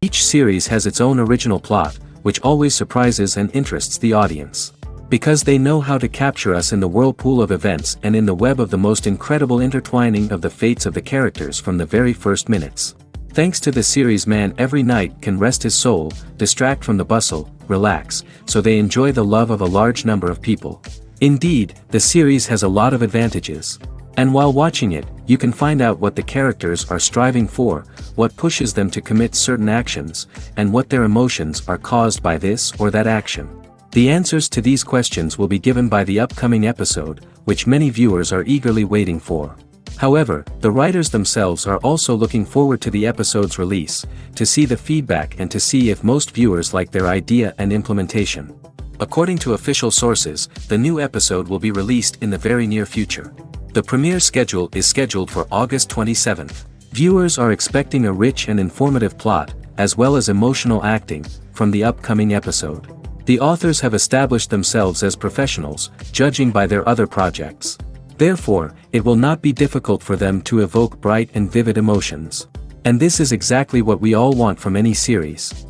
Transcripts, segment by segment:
Each series has its own original plot, which always surprises and interests the audience. Because they know how to capture us in the whirlpool of events and in the web of the most incredible intertwining of the fates of the characters from the very first minutes. Thanks to the series, man every night can rest his soul, distract from the bustle, relax, so they enjoy the love of a large number of people. Indeed, the series has a lot of advantages. And while watching it, you can find out what the characters are striving for, what pushes them to commit certain actions, and what their emotions are caused by this or that action. The answers to these questions will be given by the upcoming episode, which many viewers are eagerly waiting for. However, the writers themselves are also looking forward to the episode's release, to see the feedback and to see if most viewers like their idea and implementation. According to official sources, the new episode will be released in the very near future. The premiere schedule is scheduled for August 27th. Viewers are expecting a rich and informative plot, as well as emotional acting, from the upcoming episode. The authors have established themselves as professionals, judging by their other projects. Therefore, it will not be difficult for them to evoke bright and vivid emotions. And this is exactly what we all want from any series.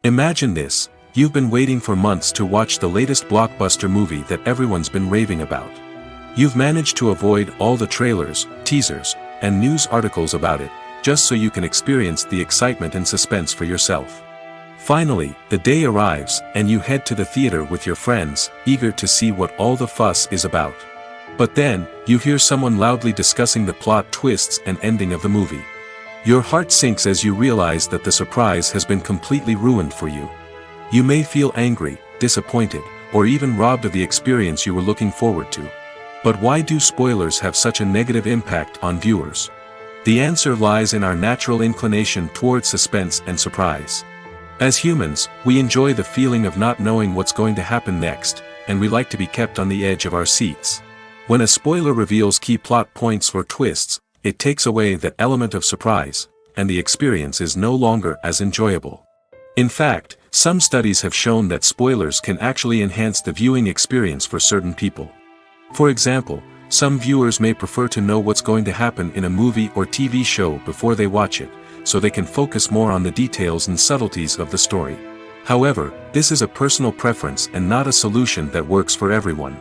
Imagine this. You've been waiting for months to watch the latest blockbuster movie that everyone's been raving about. You've managed to avoid all the trailers, teasers, and news articles about it, just so you can experience the excitement and suspense for yourself. Finally, the day arrives, and you head to the theater with your friends, eager to see what all the fuss is about. But then, you hear someone loudly discussing the plot twists and ending of the movie. Your heart sinks as you realize that the surprise has been completely ruined for you. You may feel angry, disappointed, or even robbed of the experience you were looking forward to. But why do spoilers have such a negative impact on viewers? The answer lies in our natural inclination toward suspense and surprise. As humans, we enjoy the feeling of not knowing what's going to happen next, and we like to be kept on the edge of our seats. When a spoiler reveals key plot points or twists, it takes away that element of surprise, and the experience is no longer as enjoyable. In fact, some studies have shown that spoilers can actually enhance the viewing experience for certain people. For example, some viewers may prefer to know what's going to happen in a movie or TV show before they watch it, so they can focus more on the details and subtleties of the story. However, this is a personal preference and not a solution that works for everyone.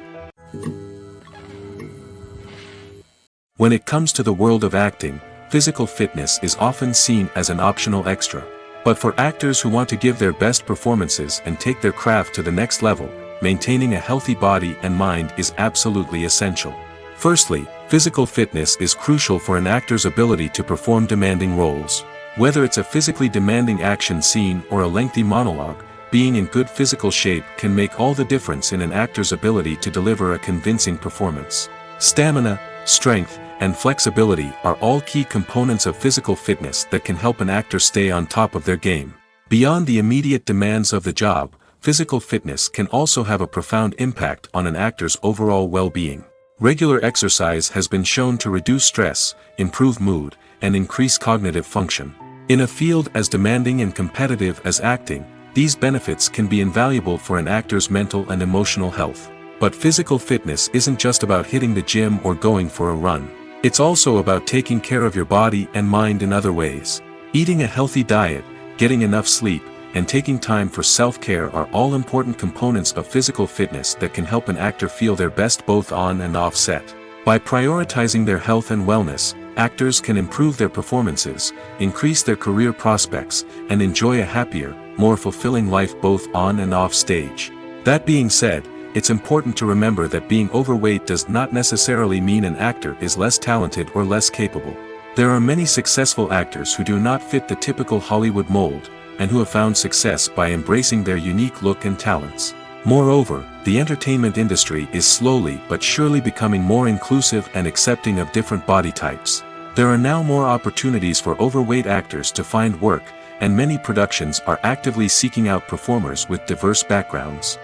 When it comes to the world of acting, physical fitness is often seen as an optional extra. But for actors who want to give their best performances and take their craft to the next level, maintaining a healthy body and mind is absolutely essential. Firstly, physical fitness is crucial for an actor's ability to perform demanding roles. Whether it's a physically demanding action scene or a lengthy monologue, being in good physical shape can make all the difference in an actor's ability to deliver a convincing performance. Stamina, strength, and flexibility are all key components of physical fitness that can help an actor stay on top of their game. Beyond the immediate demands of the job, physical fitness can also have a profound impact on an actor's overall well-being. Regular exercise has been shown to reduce stress, improve mood, and increase cognitive function. In a field as demanding and competitive as acting, these benefits can be invaluable for an actor's mental and emotional health. But physical fitness isn't just about hitting the gym or going for a run. It's also about taking care of your body and mind in other ways. Eating a healthy diet, getting enough sleep, and taking time for self-care are all important components of physical fitness that can help an actor feel their best both on and off set. By prioritizing their health and wellness, actors can improve their performances, increase their career prospects, and enjoy a happier, more fulfilling life both on and off stage. That being said, it's important to remember that being overweight does not necessarily mean an actor is less talented or less capable. There are many successful actors who do not fit the typical Hollywood mold, and who have found success by embracing their unique look and talents. Moreover, the entertainment industry is slowly but surely becoming more inclusive and accepting of different body types. There are now more opportunities for overweight actors to find work, and many productions are actively seeking out performers with diverse backgrounds.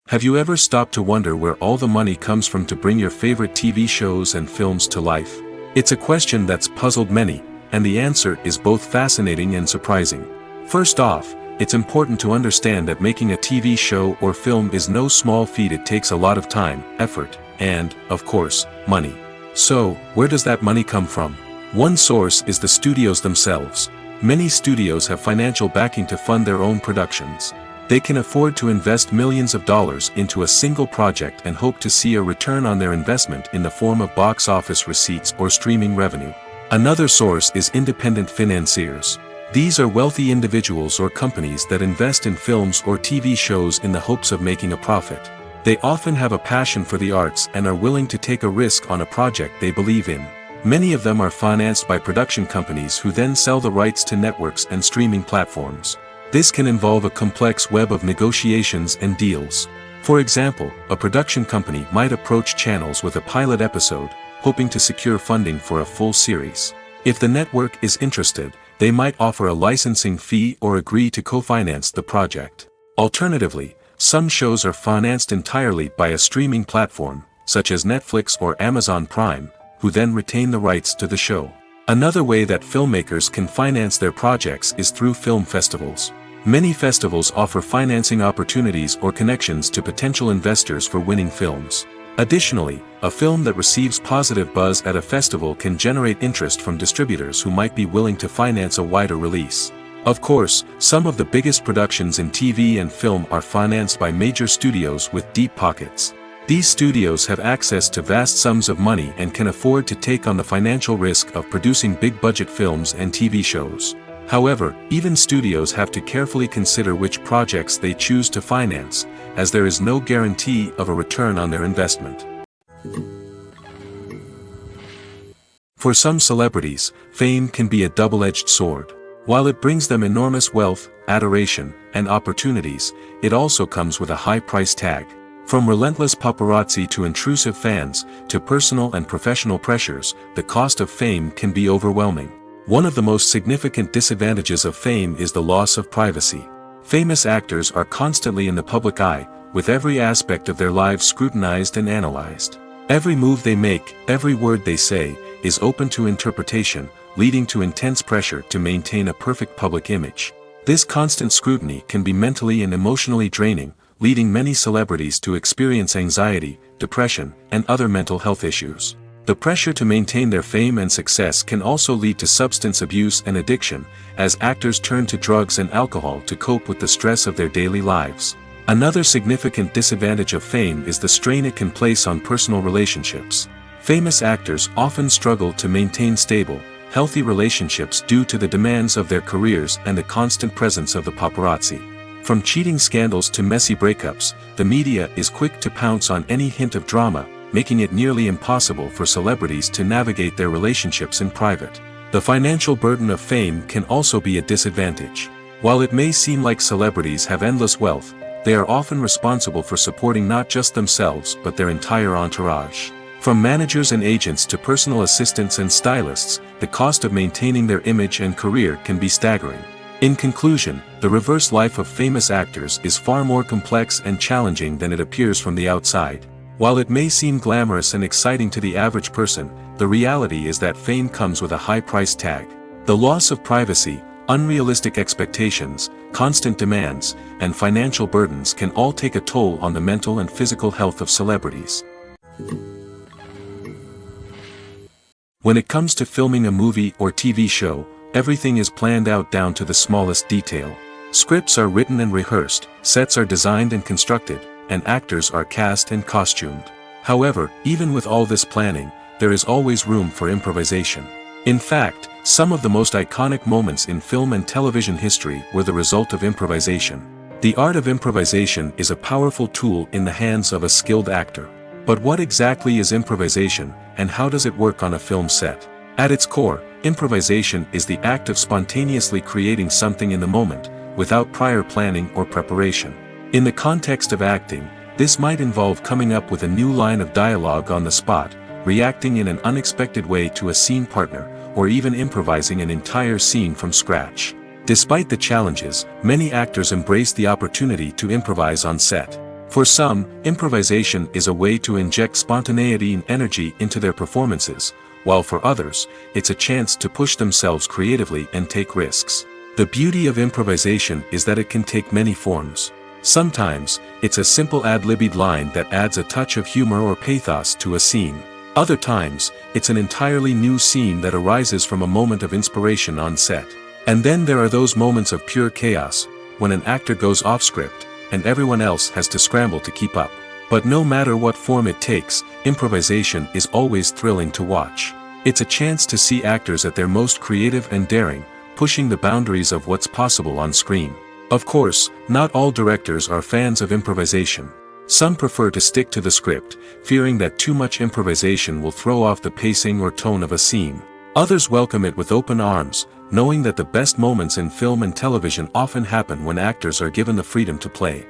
Have you ever stopped to wonder where all the money comes from to bring your favorite TV shows and films to life? It's a question that's puzzled many, and the answer is both fascinating and surprising. First off, it's important to understand that making a TV show or film is no small feat. It takes a lot of time, effort, and, of course, money. So, where does that money come from? One source is the studios themselves. Many studios have financial backing to fund their own productions. They can afford to invest millions of dollars into a single project and hope to see a return on their investment in the form of box office receipts or streaming revenue. Another source is independent financiers. These are wealthy individuals or companies that invest in films or TV shows in the hopes of making a profit. They often have a passion for the arts and are willing to take a risk on a project they believe in. Many of them are financed by production companies who then sell the rights to networks and streaming platforms. This can involve a complex web of negotiations and deals. For example, a production company might approach channels with a pilot episode, hoping to secure funding for a full series. If the network is interested, they might offer a licensing fee or agree to co-finance the project. Alternatively, some shows are financed entirely by a streaming platform, such as Netflix or Amazon Prime, who then retain the rights to the show. Another way that filmmakers can finance their projects is through film festivals. Many festivals offer financing opportunities or connections to potential investors for winning films. Additionally, a film that receives positive buzz at a festival can generate interest from distributors who might be willing to finance a wider release. Of course, some of the biggest productions in TV and film are financed by major studios with deep pockets. These studios have access to vast sums of money and can afford to take on the financial risk of producing big-budget films and TV shows. However, even studios have to carefully consider which projects they choose to finance, as there is no guarantee of a return on their investment. For some celebrities, fame can be a double-edged sword. While it brings them enormous wealth, adoration, and opportunities, it also comes with a high price tag. From relentless paparazzi to intrusive fans, to personal and professional pressures, the cost of fame can be overwhelming. One of the most significant disadvantages of fame is the loss of privacy. Famous actors are constantly in the public eye, with every aspect of their lives scrutinized and analyzed. Every move they make, every word they say, is open to interpretation, leading to intense pressure to maintain a perfect public image. This constant scrutiny can be mentally and emotionally draining, leading many celebrities to experience anxiety, depression, and other mental health issues. The pressure to maintain their fame and success can also lead to substance abuse and addiction, as actors turn to drugs and alcohol to cope with the stress of their daily lives. Another significant disadvantage of fame is the strain it can place on personal relationships. Famous actors often struggle to maintain stable, healthy relationships due to the demands of their careers and the constant presence of the paparazzi. From cheating scandals to messy breakups, the media is quick to pounce on any hint of drama, making it nearly impossible for celebrities to navigate their relationships in private. The financial burden of fame can also be a disadvantage. While it may seem like celebrities have endless wealth, they are often responsible for supporting not just themselves but their entire entourage. From managers and agents to personal assistants and stylists, the cost of maintaining their image and career can be staggering. In conclusion, the reverse life of famous actors is far more complex and challenging than it appears from the outside. While it may seem glamorous and exciting to the average person, the reality is that fame comes with a high price tag. The loss of privacy, unrealistic expectations, constant demands, and financial burdens can all take a toll on the mental and physical health of celebrities. When it comes to filming a movie or TV show, everything is planned out down to the smallest detail. Scripts are written and rehearsed, sets are designed and constructed, and actors are cast and costumed. However, even with all this planning, there is always room for improvisation. In fact, some of the most iconic moments in film and television history were the result of improvisation. The art of improvisation is a powerful tool in the hands of a skilled actor. But what exactly is improvisation, and how does it work on a film set? At its core, improvisation is the act of spontaneously creating something in the moment, without prior planning or preparation. In the context of acting, this might involve coming up with a new line of dialogue on the spot, reacting in an unexpected way to a scene partner, or even improvising an entire scene from scratch. Despite the challenges, many actors embrace the opportunity to improvise on set. For some, improvisation is a way to inject spontaneity and energy into their performances, while for others, it's a chance to push themselves creatively and take risks. The beauty of improvisation is that it can take many forms. Sometimes, it's a simple ad-libbed line that adds a touch of humor or pathos to a scene. Other times, it's an entirely new scene that arises from a moment of inspiration on set. And then there are those moments of pure chaos, when an actor goes off script, and everyone else has to scramble to keep up. But no matter what form it takes, improvisation is always thrilling to watch. It's a chance to see actors at their most creative and daring, pushing the boundaries of what's possible on screen. Of course, not all directors are fans of improvisation. Some prefer to stick to the script, fearing that too much improvisation will throw off the pacing or tone of a scene. Others welcome it with open arms, knowing that the best moments in film and television often happen when actors are given the freedom to play.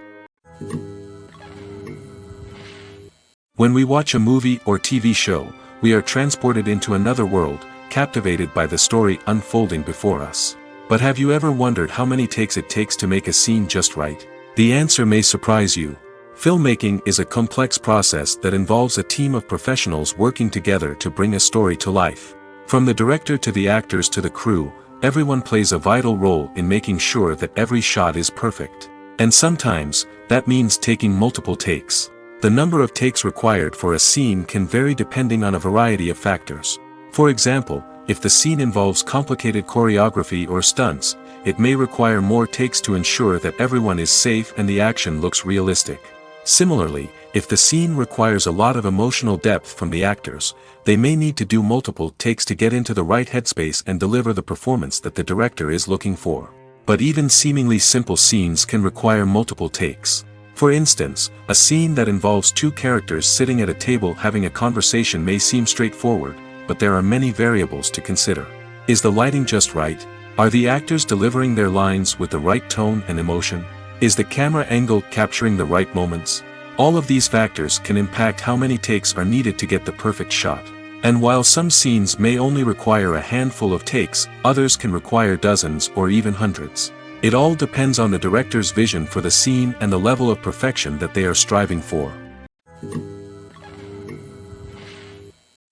When we watch a movie or TV show, we are transported into another world, captivated by the story unfolding before us. But have you ever wondered how many takes it takes to make a scene just right? The answer may surprise you. Filmmaking is a complex process that involves a team of professionals working together to bring a story to life. From the director to the actors to the crew, everyone plays a vital role in making sure that every shot is perfect. And sometimes, that means taking multiple takes. The number of takes required for a scene can vary depending on a variety of factors. For example, if the scene involves complicated choreography or stunts, it may require more takes to ensure that everyone is safe and the action looks realistic. Similarly, if the scene requires a lot of emotional depth from the actors, they may need to do multiple takes to get into the right headspace and deliver the performance that the director is looking for. But even seemingly simple scenes can require multiple takes. For instance, a scene that involves two characters sitting at a table having a conversation may seem straightforward, but there are many variables to consider. Is the lighting just right? Are the actors delivering their lines with the right tone and emotion? Is the camera angle capturing the right moments? All of these factors can impact how many takes are needed to get the perfect shot. And while some scenes may only require a handful of takes, others can require dozens or even hundreds. It all depends on the director's vision for the scene and the level of perfection that they are striving for.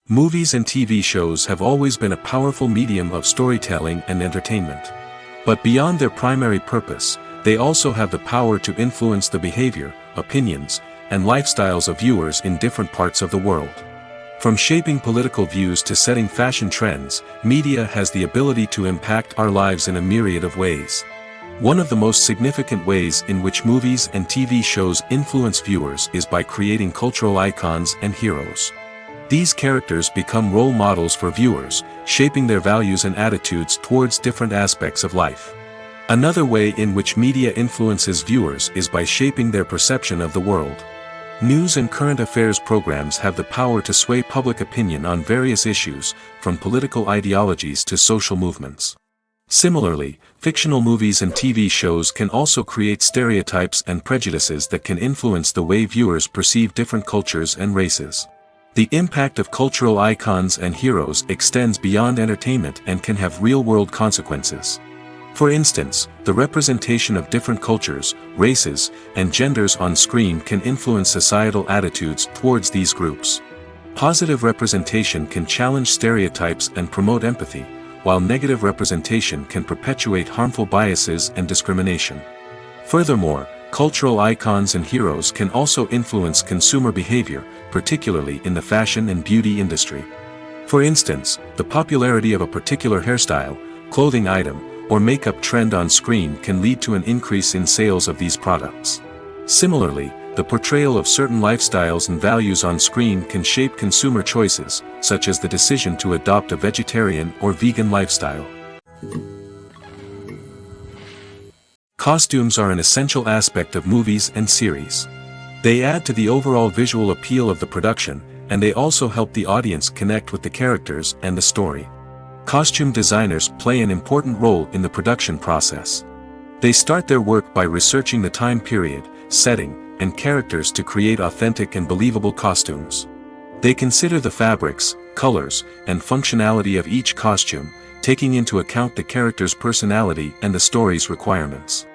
Movies and TV shows have always been a powerful medium of storytelling and entertainment. But beyond their primary purpose, they also have the power to influence the behavior, opinions, and lifestyles of viewers in different parts of the world. From shaping political views to setting fashion trends, media has the ability to impact our lives in a myriad of ways. One of the most significant ways in which movies and TV shows influence viewers is by creating cultural icons and heroes. These characters become role models for viewers, shaping their values and attitudes towards different aspects of life. Another way in which media influences viewers is by shaping their perception of the world. News and current affairs programs have the power to sway public opinion on various issues, from political ideologies to social movements. Similarly, fictional movies and TV shows can also create stereotypes and prejudices that can influence the way viewers perceive different cultures and races. The impact of cultural icons and heroes extends beyond entertainment and can have real-world consequences. For instance, the representation of different cultures, races, and genders on screen can influence societal attitudes towards these groups. Positive representation can challenge stereotypes and promote empathy, while negative representation can perpetuate harmful biases and discrimination. Furthermore, cultural icons and heroes can also influence consumer behavior, particularly in the fashion and beauty industry. For instance, the popularity of a particular hairstyle, clothing item, or makeup trend on screen can lead to an increase in sales of these products. Similarly, the portrayal of certain lifestyles and values on screen can shape consumer choices, such as the decision to adopt a vegetarian or vegan lifestyle. Costumes are an essential aspect of movies and series. They add to the overall visual appeal of the production, and they also help the audience connect with the characters and the story. Costume designers play an important role in the production process. They start their work by researching the time period, setting, and characters to create authentic and believable costumes. They consider the fabrics, colors, and functionality of each costume, taking into account the character's personality and the story's requirements.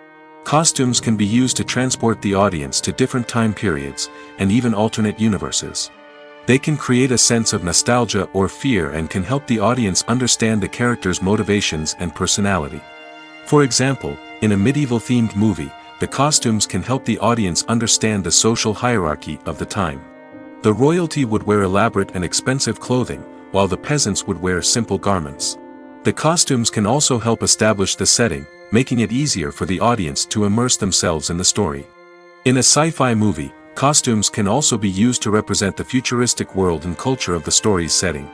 Costumes can be used to transport the audience to different time periods, and even alternate universes. They can create a sense of nostalgia or fear and can help the audience understand the character's motivations and personality. For example, in a medieval-themed movie, the costumes can help the audience understand the social hierarchy of the time. The royalty would wear elaborate and expensive clothing, while the peasants would wear simple garments. The costumes can also help establish the setting, making it easier for the audience to immerse themselves in the story. In a sci-fi movie, costumes can also be used to represent the futuristic world and culture of the story's setting.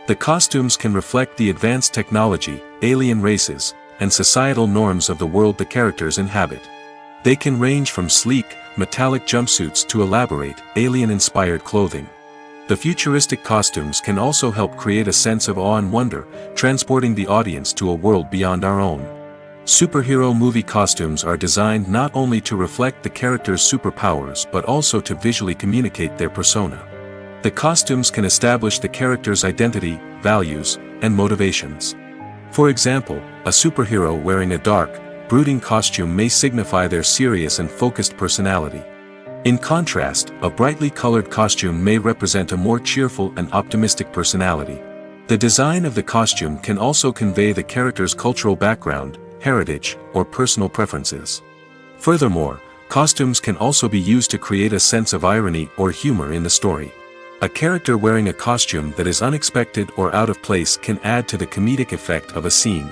The costumes can reflect the advanced technology, alien races, and societal norms of the world the characters inhabit. They can range from sleek, metallic jumpsuits to elaborate, alien-inspired clothing. The futuristic costumes can also help create a sense of awe and wonder, transporting the audience to a world beyond our own. Superhero movie costumes are designed not only to reflect the character's superpowers but also to visually communicate their persona. The costumes can establish the character's identity, values, and motivations. For example, a superhero wearing a dark, brooding costume may signify their serious and focused personality. In contrast, a brightly colored costume may represent a more cheerful and optimistic personality. The design of the costume can also convey the character's cultural background, heritage, or personal preferences. Furthermore, costumes can also be used to create a sense of irony or humor in the story. A character wearing a costume that is unexpected or out of place can add to the comedic effect of a scene.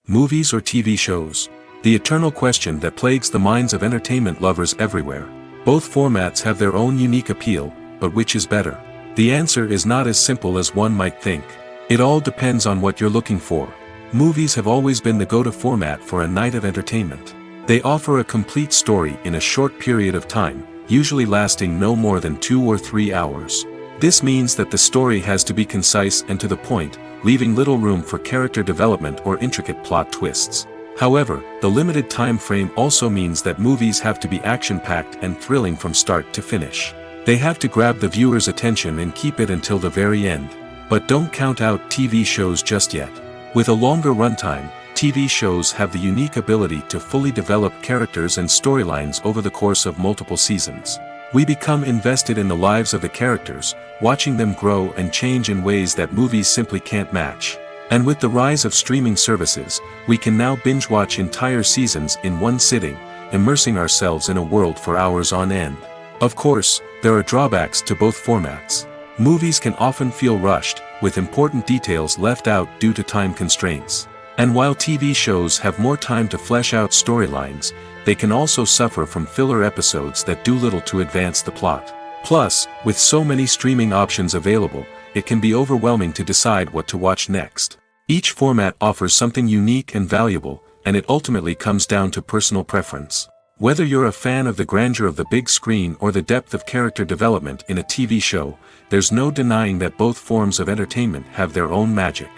Movies or TV shows? The eternal question that plagues the minds of entertainment lovers everywhere. Both formats have their own unique appeal, but which is better? The answer is not as simple as one might think. It all depends on what you're looking for. Movies have always been the go-to format for a night of entertainment. They offer a complete story in a short period of time, usually lasting no more than 2 or 3 hours. This means that the story has to be concise and to the point, leaving little room for character development or intricate plot twists. However, the limited time frame also means that movies have to be action-packed and thrilling from start to finish. They have to grab the viewer's attention and keep it until the very end. But don't count out TV shows just yet. With a longer runtime, TV shows have the unique ability to fully develop characters and storylines over the course of multiple seasons. We become invested in the lives of the characters, watching them grow and change in ways that movies simply can't match. And with the rise of streaming services, we can now binge-watch entire seasons in one sitting, immersing ourselves in a world for hours on end. Of course, there are drawbacks to both formats. Movies can often feel rushed, with important details left out due to time constraints. And while TV shows have more time to flesh out storylines, they can also suffer from filler episodes that do little to advance the plot. Plus, with so many streaming options available, it can be overwhelming to decide what to watch next. Each format offers something unique and valuable, and it ultimately comes down to personal preference. Whether you're a fan of the grandeur of the big screen or the depth of character development in a TV show, there's no denying that both forms of entertainment have their own magic.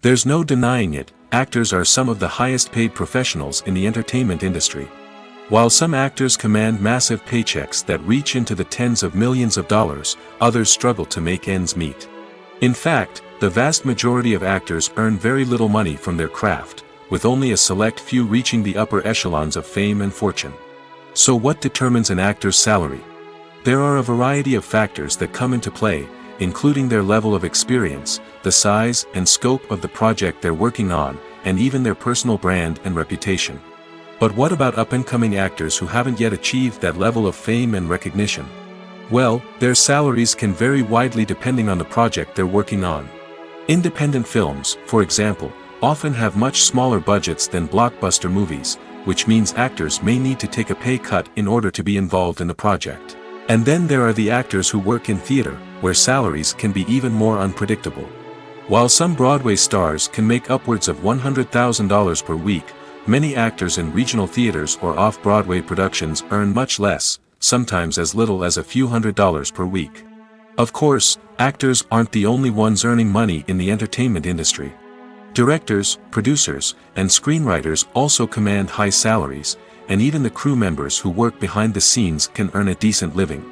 There's no denying it, actors are some of the highest paid professionals in the entertainment industry. While some actors command massive paychecks that reach into the tens of millions of dollars, others struggle to make ends meet. In fact, the vast majority of actors earn very little money from their craft, with only a select few reaching the upper echelons of fame and fortune. So what determines an actor's salary? There are a variety of factors that come into play, including their level of experience, the size and scope of the project they're working on, and even their personal brand and reputation. But what about up-and-coming actors who haven't yet achieved that level of fame and recognition? Well, their salaries can vary widely depending on the project they're working on. Independent films, for example, often have much smaller budgets than blockbuster movies, which means actors may need to take a pay cut in order to be involved in the project. And then there are the actors who work in theater, where salaries can be even more unpredictable. While some Broadway stars can make upwards of $100,000 per week, many actors in regional theaters or off-Broadway productions earn much less, sometimes as little as a few $100s per week. Of course, actors aren't the only ones earning money in the entertainment industry. Directors, producers, and screenwriters also command high salaries, and even the crew members who work behind the scenes can earn a decent living.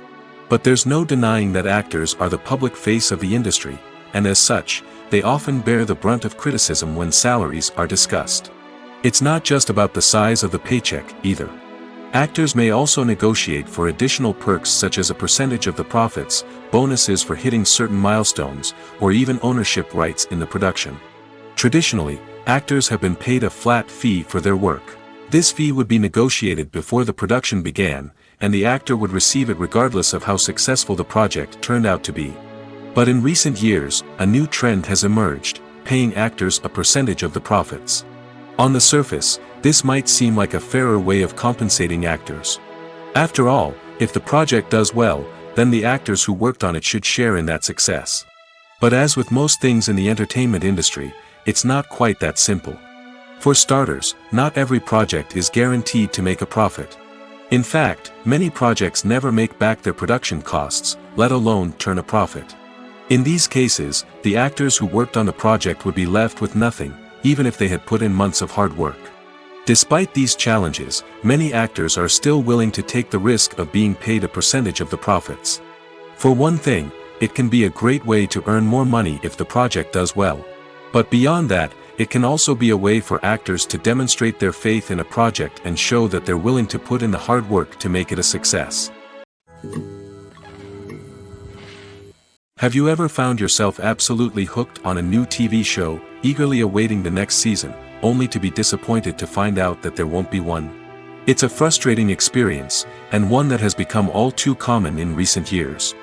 But there's no denying that actors are the public face of the industry, and as such, they often bear the brunt of criticism when salaries are discussed. It's not just about the size of the paycheck, either. Actors may also negotiate for additional perks such as a percentage of the profits, bonuses for hitting certain milestones, or even ownership rights in the production. Traditionally, actors have been paid a flat fee for their work. This fee would be negotiated before the production began, and the actor would receive it regardless of how successful the project turned out to be. But in recent years, a new trend has emerged, paying actors a percentage of the profits. On the surface, this might seem like a fairer way of compensating actors. After all, if the project does well, then the actors who worked on it should share in that success. But as with most things in the entertainment industry, it's not quite that simple. For starters, not every project is guaranteed to make a profit. In fact, many projects never make back their production costs, let alone turn a profit. In these cases, the actors who worked on the project would be left with nothing, even if they had put in months of hard work. Despite these challenges, many actors are still willing to take the risk of being paid a percentage of the profits. For one thing, it can be a great way to earn more money if the project does well. But beyond that, it can also be a way for actors to demonstrate their faith in a project and show that they're willing to put in the hard work to make it a success. Have you ever found yourself absolutely hooked on a new TV show, eagerly awaiting the next season, only to be disappointed to find out that there won't be one? It's a frustrating experience, and one that has become all too common in recent years.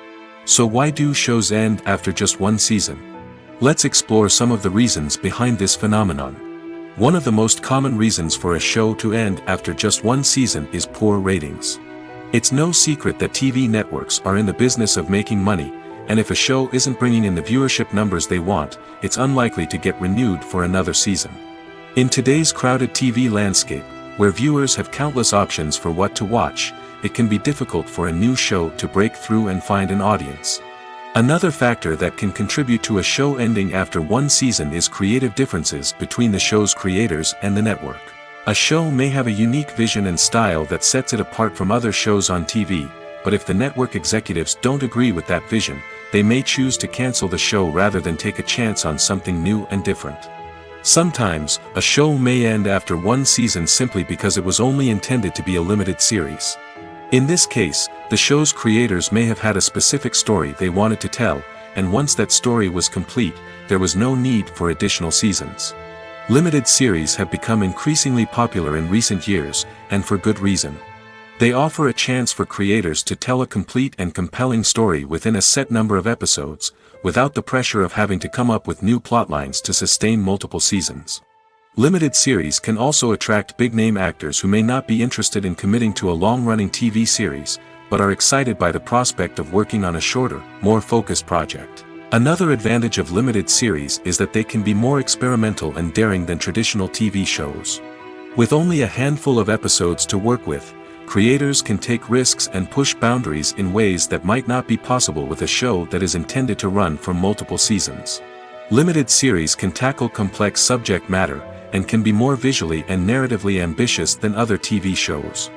So why do shows end after just one season? Let's explore some of the reasons behind this phenomenon. One of the most common reasons for a show to end after just one season is poor ratings. It's no secret that TV networks are in the business of making money, and if a show isn't bringing in the viewership numbers they want, it's unlikely to get renewed for another season. In today's crowded TV landscape, where viewers have countless options for what to watch, it can be difficult for a new show to break through and find an audience. Another factor that can contribute to a show ending after one season is creative differences between the show's creators and the network. A show may have a unique vision and style that sets it apart from other shows on TV, but if the network executives don't agree with that vision, they may choose to cancel the show rather than take a chance on something new and different. Sometimes, a show may end after one season simply because it was only intended to be a limited series. In this case, the show's creators may have had a specific story they wanted to tell, and once that story was complete, there was no need for additional seasons. Limited series have become increasingly popular in recent years, and for good reason. They offer a chance for creators to tell a complete and compelling story within a set number of episodes, without the pressure of having to come up with new plotlines to sustain multiple seasons. Limited series can also attract big-name actors who may not be interested in committing to a long-running TV series, but are excited by the prospect of working on a shorter, more focused project. Another advantage of limited series is that they can be more experimental and daring than traditional TV shows. With only a handful of episodes to work with, creators can take risks and push boundaries in ways that might not be possible with a show that is intended to run for multiple seasons. Limited series can tackle complex subject matter, and can be more visually and narratively ambitious than other TV shows.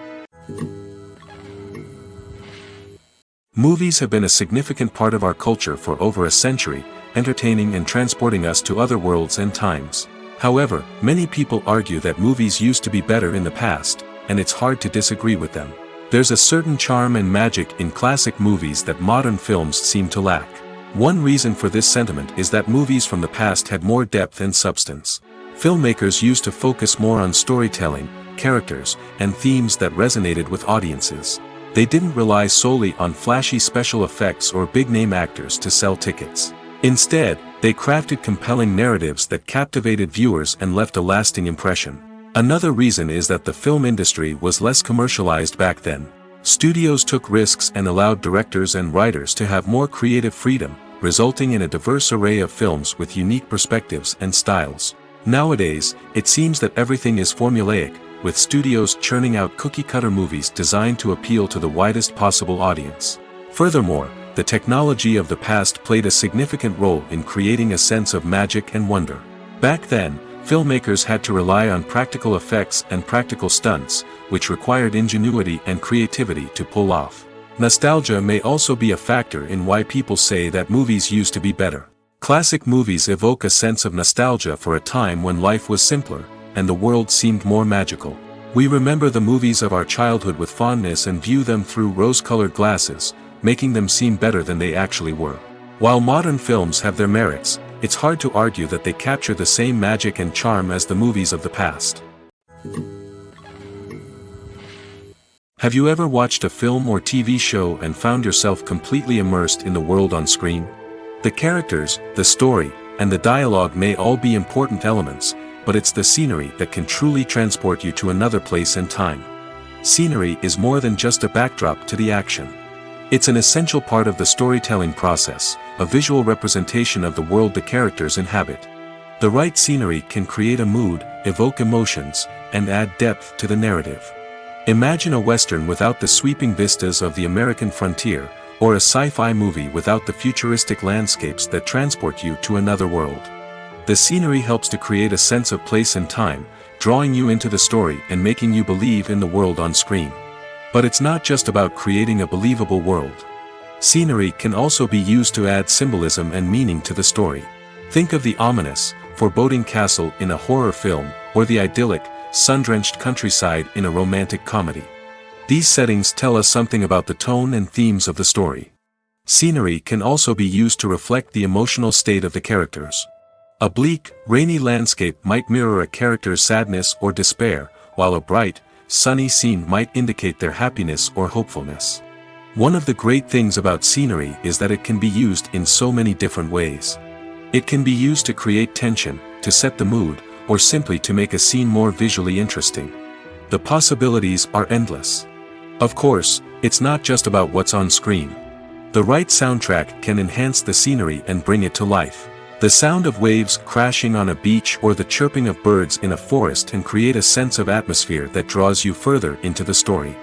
Movies have been a significant part of our culture for over a century, entertaining and transporting us to other worlds and times. However, many people argue that movies used to be better in the past, and it's hard to disagree with them. There's a certain charm and magic in classic movies that modern films seem to lack. One reason for this sentiment is that movies from the past had more depth and substance. Filmmakers used to focus more on storytelling, characters, and themes that resonated with audiences. They didn't rely solely on flashy special effects or big-name actors to sell tickets. Instead, they crafted compelling narratives that captivated viewers and left a lasting impression. Another reason is that the film industry was less commercialized back then. Studios took risks and allowed directors and writers to have more creative freedom, resulting in a diverse array of films with unique perspectives and styles. Nowadays, it seems that everything is formulaic, with studios churning out cookie-cutter movies designed to appeal to the widest possible audience. Furthermore, the technology of the past played a significant role in creating a sense of magic and wonder. Back then, filmmakers had to rely on practical effects and practical stunts, which required ingenuity and creativity to pull off. Nostalgia may also be a factor in why people say that movies used to be better. Classic movies evoke a sense of nostalgia for a time when life was simpler, and the world seemed more magical. We remember the movies of our childhood with fondness and view them through rose-colored glasses, making them seem better than they actually were. While modern films have their merits, it's hard to argue that they capture the same magic and charm as the movies of the past. Have you ever watched a film or TV show and found yourself completely immersed in the world on screen? The characters, the story, and the dialogue may all be important elements, but it's the scenery that can truly transport you to another place and time. Scenery is more than just a backdrop to the action. It's an essential part of the storytelling process, a visual representation of the world the characters inhabit. The right scenery can create a mood, evoke emotions, and add depth to the narrative. Imagine a Western without the sweeping vistas of the American frontier, or a sci-fi movie without the futuristic landscapes that transport you to another world. The scenery helps to create a sense of place and time, drawing you into the story and making you believe in the world on screen. But it's not just about creating a believable world. Scenery can also be used to add symbolism and meaning to the story. Think of the ominous, foreboding castle in a horror film, or the idyllic, sun-drenched countryside in a romantic comedy. These settings tell us something about the tone and themes of the story. Scenery can also be used to reflect the emotional state of the characters. A bleak, rainy landscape might mirror a character's sadness or despair, while a bright, sunny scene might indicate their happiness or hopefulness. One of the great things about scenery is that it can be used in so many different ways. It can be used to create tension, to set the mood, or simply to make a scene more visually interesting. The possibilities are endless. Of course, it's not just about what's on screen. The right soundtrack can enhance the scenery and bring it to life. The sound of waves crashing on a beach or the chirping of birds in a forest can create a sense of atmosphere that draws you further into the story.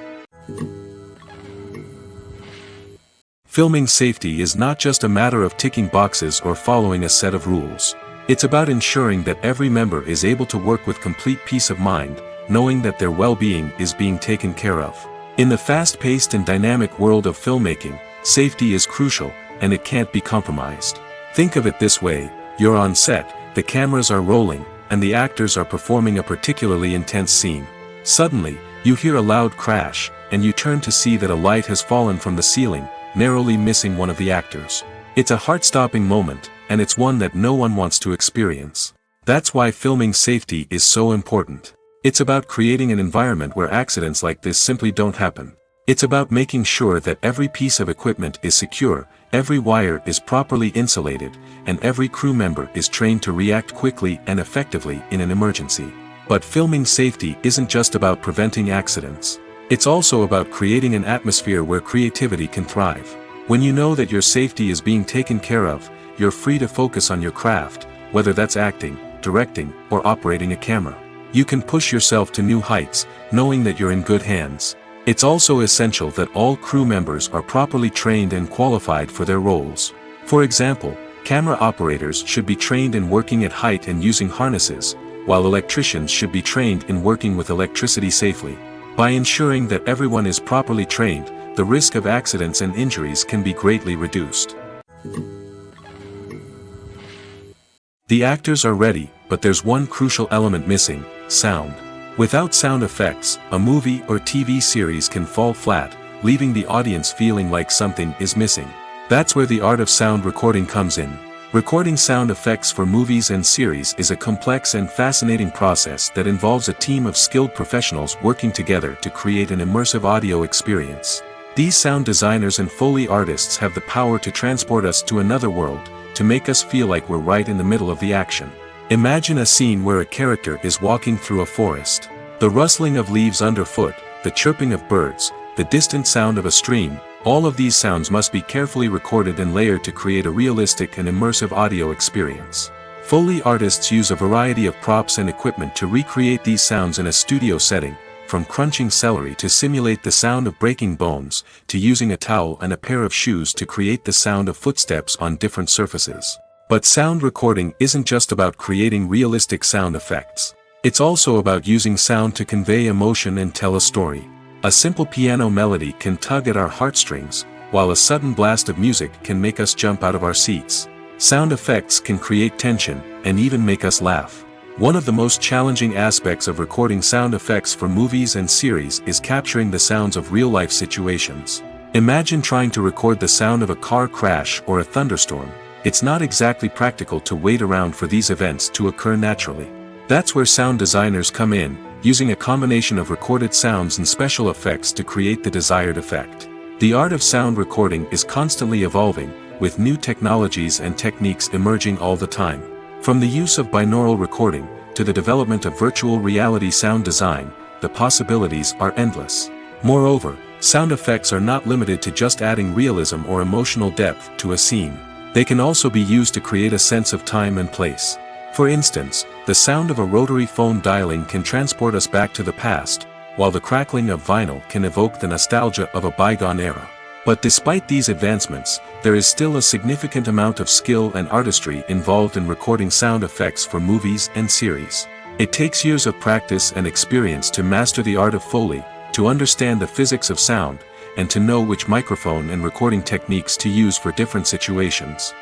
Filming safety is not just a matter of ticking boxes or following a set of rules. It's about ensuring that every member is able to work with complete peace of mind, knowing that their well-being is being taken care of. In the fast-paced and dynamic world of filmmaking, safety is crucial, and it can't be compromised. Think of it this way: you're on set, the cameras are rolling, and the actors are performing a particularly intense scene. Suddenly, you hear a loud crash, and you turn to see that a light has fallen from the ceiling, narrowly missing one of the actors. It's a heart-stopping moment, and it's one that no one wants to experience. That's why filming safety is so important. It's about creating an environment where accidents like this simply don't happen. It's about making sure that every piece of equipment is secure, every wire is properly insulated, and every crew member is trained to react quickly and effectively in an emergency. But filming safety isn't just about preventing accidents. It's also about creating an atmosphere where creativity can thrive. When you know that your safety is being taken care of, you're free to focus on your craft, whether that's acting, directing, or operating a camera. You can push yourself to new heights, knowing that you're in good hands. It's also essential that all crew members are properly trained and qualified for their roles. For example, camera operators should be trained in working at height and using harnesses, while electricians should be trained in working with electricity safely. By ensuring that everyone is properly trained, the risk of accidents and injuries can be greatly reduced. The actors are ready, but there's one crucial element missing: sound. Without sound effects, a movie or TV series can fall flat, leaving the audience feeling like something is missing. That's where the art of sound recording comes in. Recording sound effects for movies and series is a complex and fascinating process that involves a team of skilled professionals working together to create an immersive audio experience. These sound designers and Foley artists have the power to transport us to another world, to make us feel like we're right in the middle of the action. Imagine a scene where a character is walking through a forest. The rustling of leaves underfoot, the chirping of birds, the distant sound of a stream, all of these sounds must be carefully recorded and layered to create a realistic and immersive audio experience. Foley artists use a variety of props and equipment to recreate these sounds in a studio setting, from crunching celery to simulate the sound of breaking bones, to using a towel and a pair of shoes to create the sound of footsteps on different surfaces. But sound recording isn't just about creating realistic sound effects. It's also about using sound to convey emotion and tell a story. A simple piano melody can tug at our heartstrings, while a sudden blast of music can make us jump out of our seats. Sound effects can create tension, and even make us laugh. One of the most challenging aspects of recording sound effects for movies and series is capturing the sounds of real-life situations. Imagine trying to record the sound of a car crash or a thunderstorm. It's not exactly practical to wait around for these events to occur naturally. That's where sound designers come in, using a combination of recorded sounds and special effects to create the desired effect. The art of sound recording is constantly evolving, with new technologies and techniques emerging all the time. From the use of binaural recording, to the development of virtual reality sound design, the possibilities are endless. Moreover, sound effects are not limited to just adding realism or emotional depth to a scene. They can also be used to create a sense of time and place. For instance, the sound of a rotary phone dialing can transport us back to the past, while the crackling of vinyl can evoke the nostalgia of a bygone era. But despite these advancements, there is still a significant amount of skill and artistry involved in recording sound effects for movies and series. It takes years of practice and experience to master the art of Foley, to understand the physics of sound, and to know which microphone and recording techniques to use for different situations.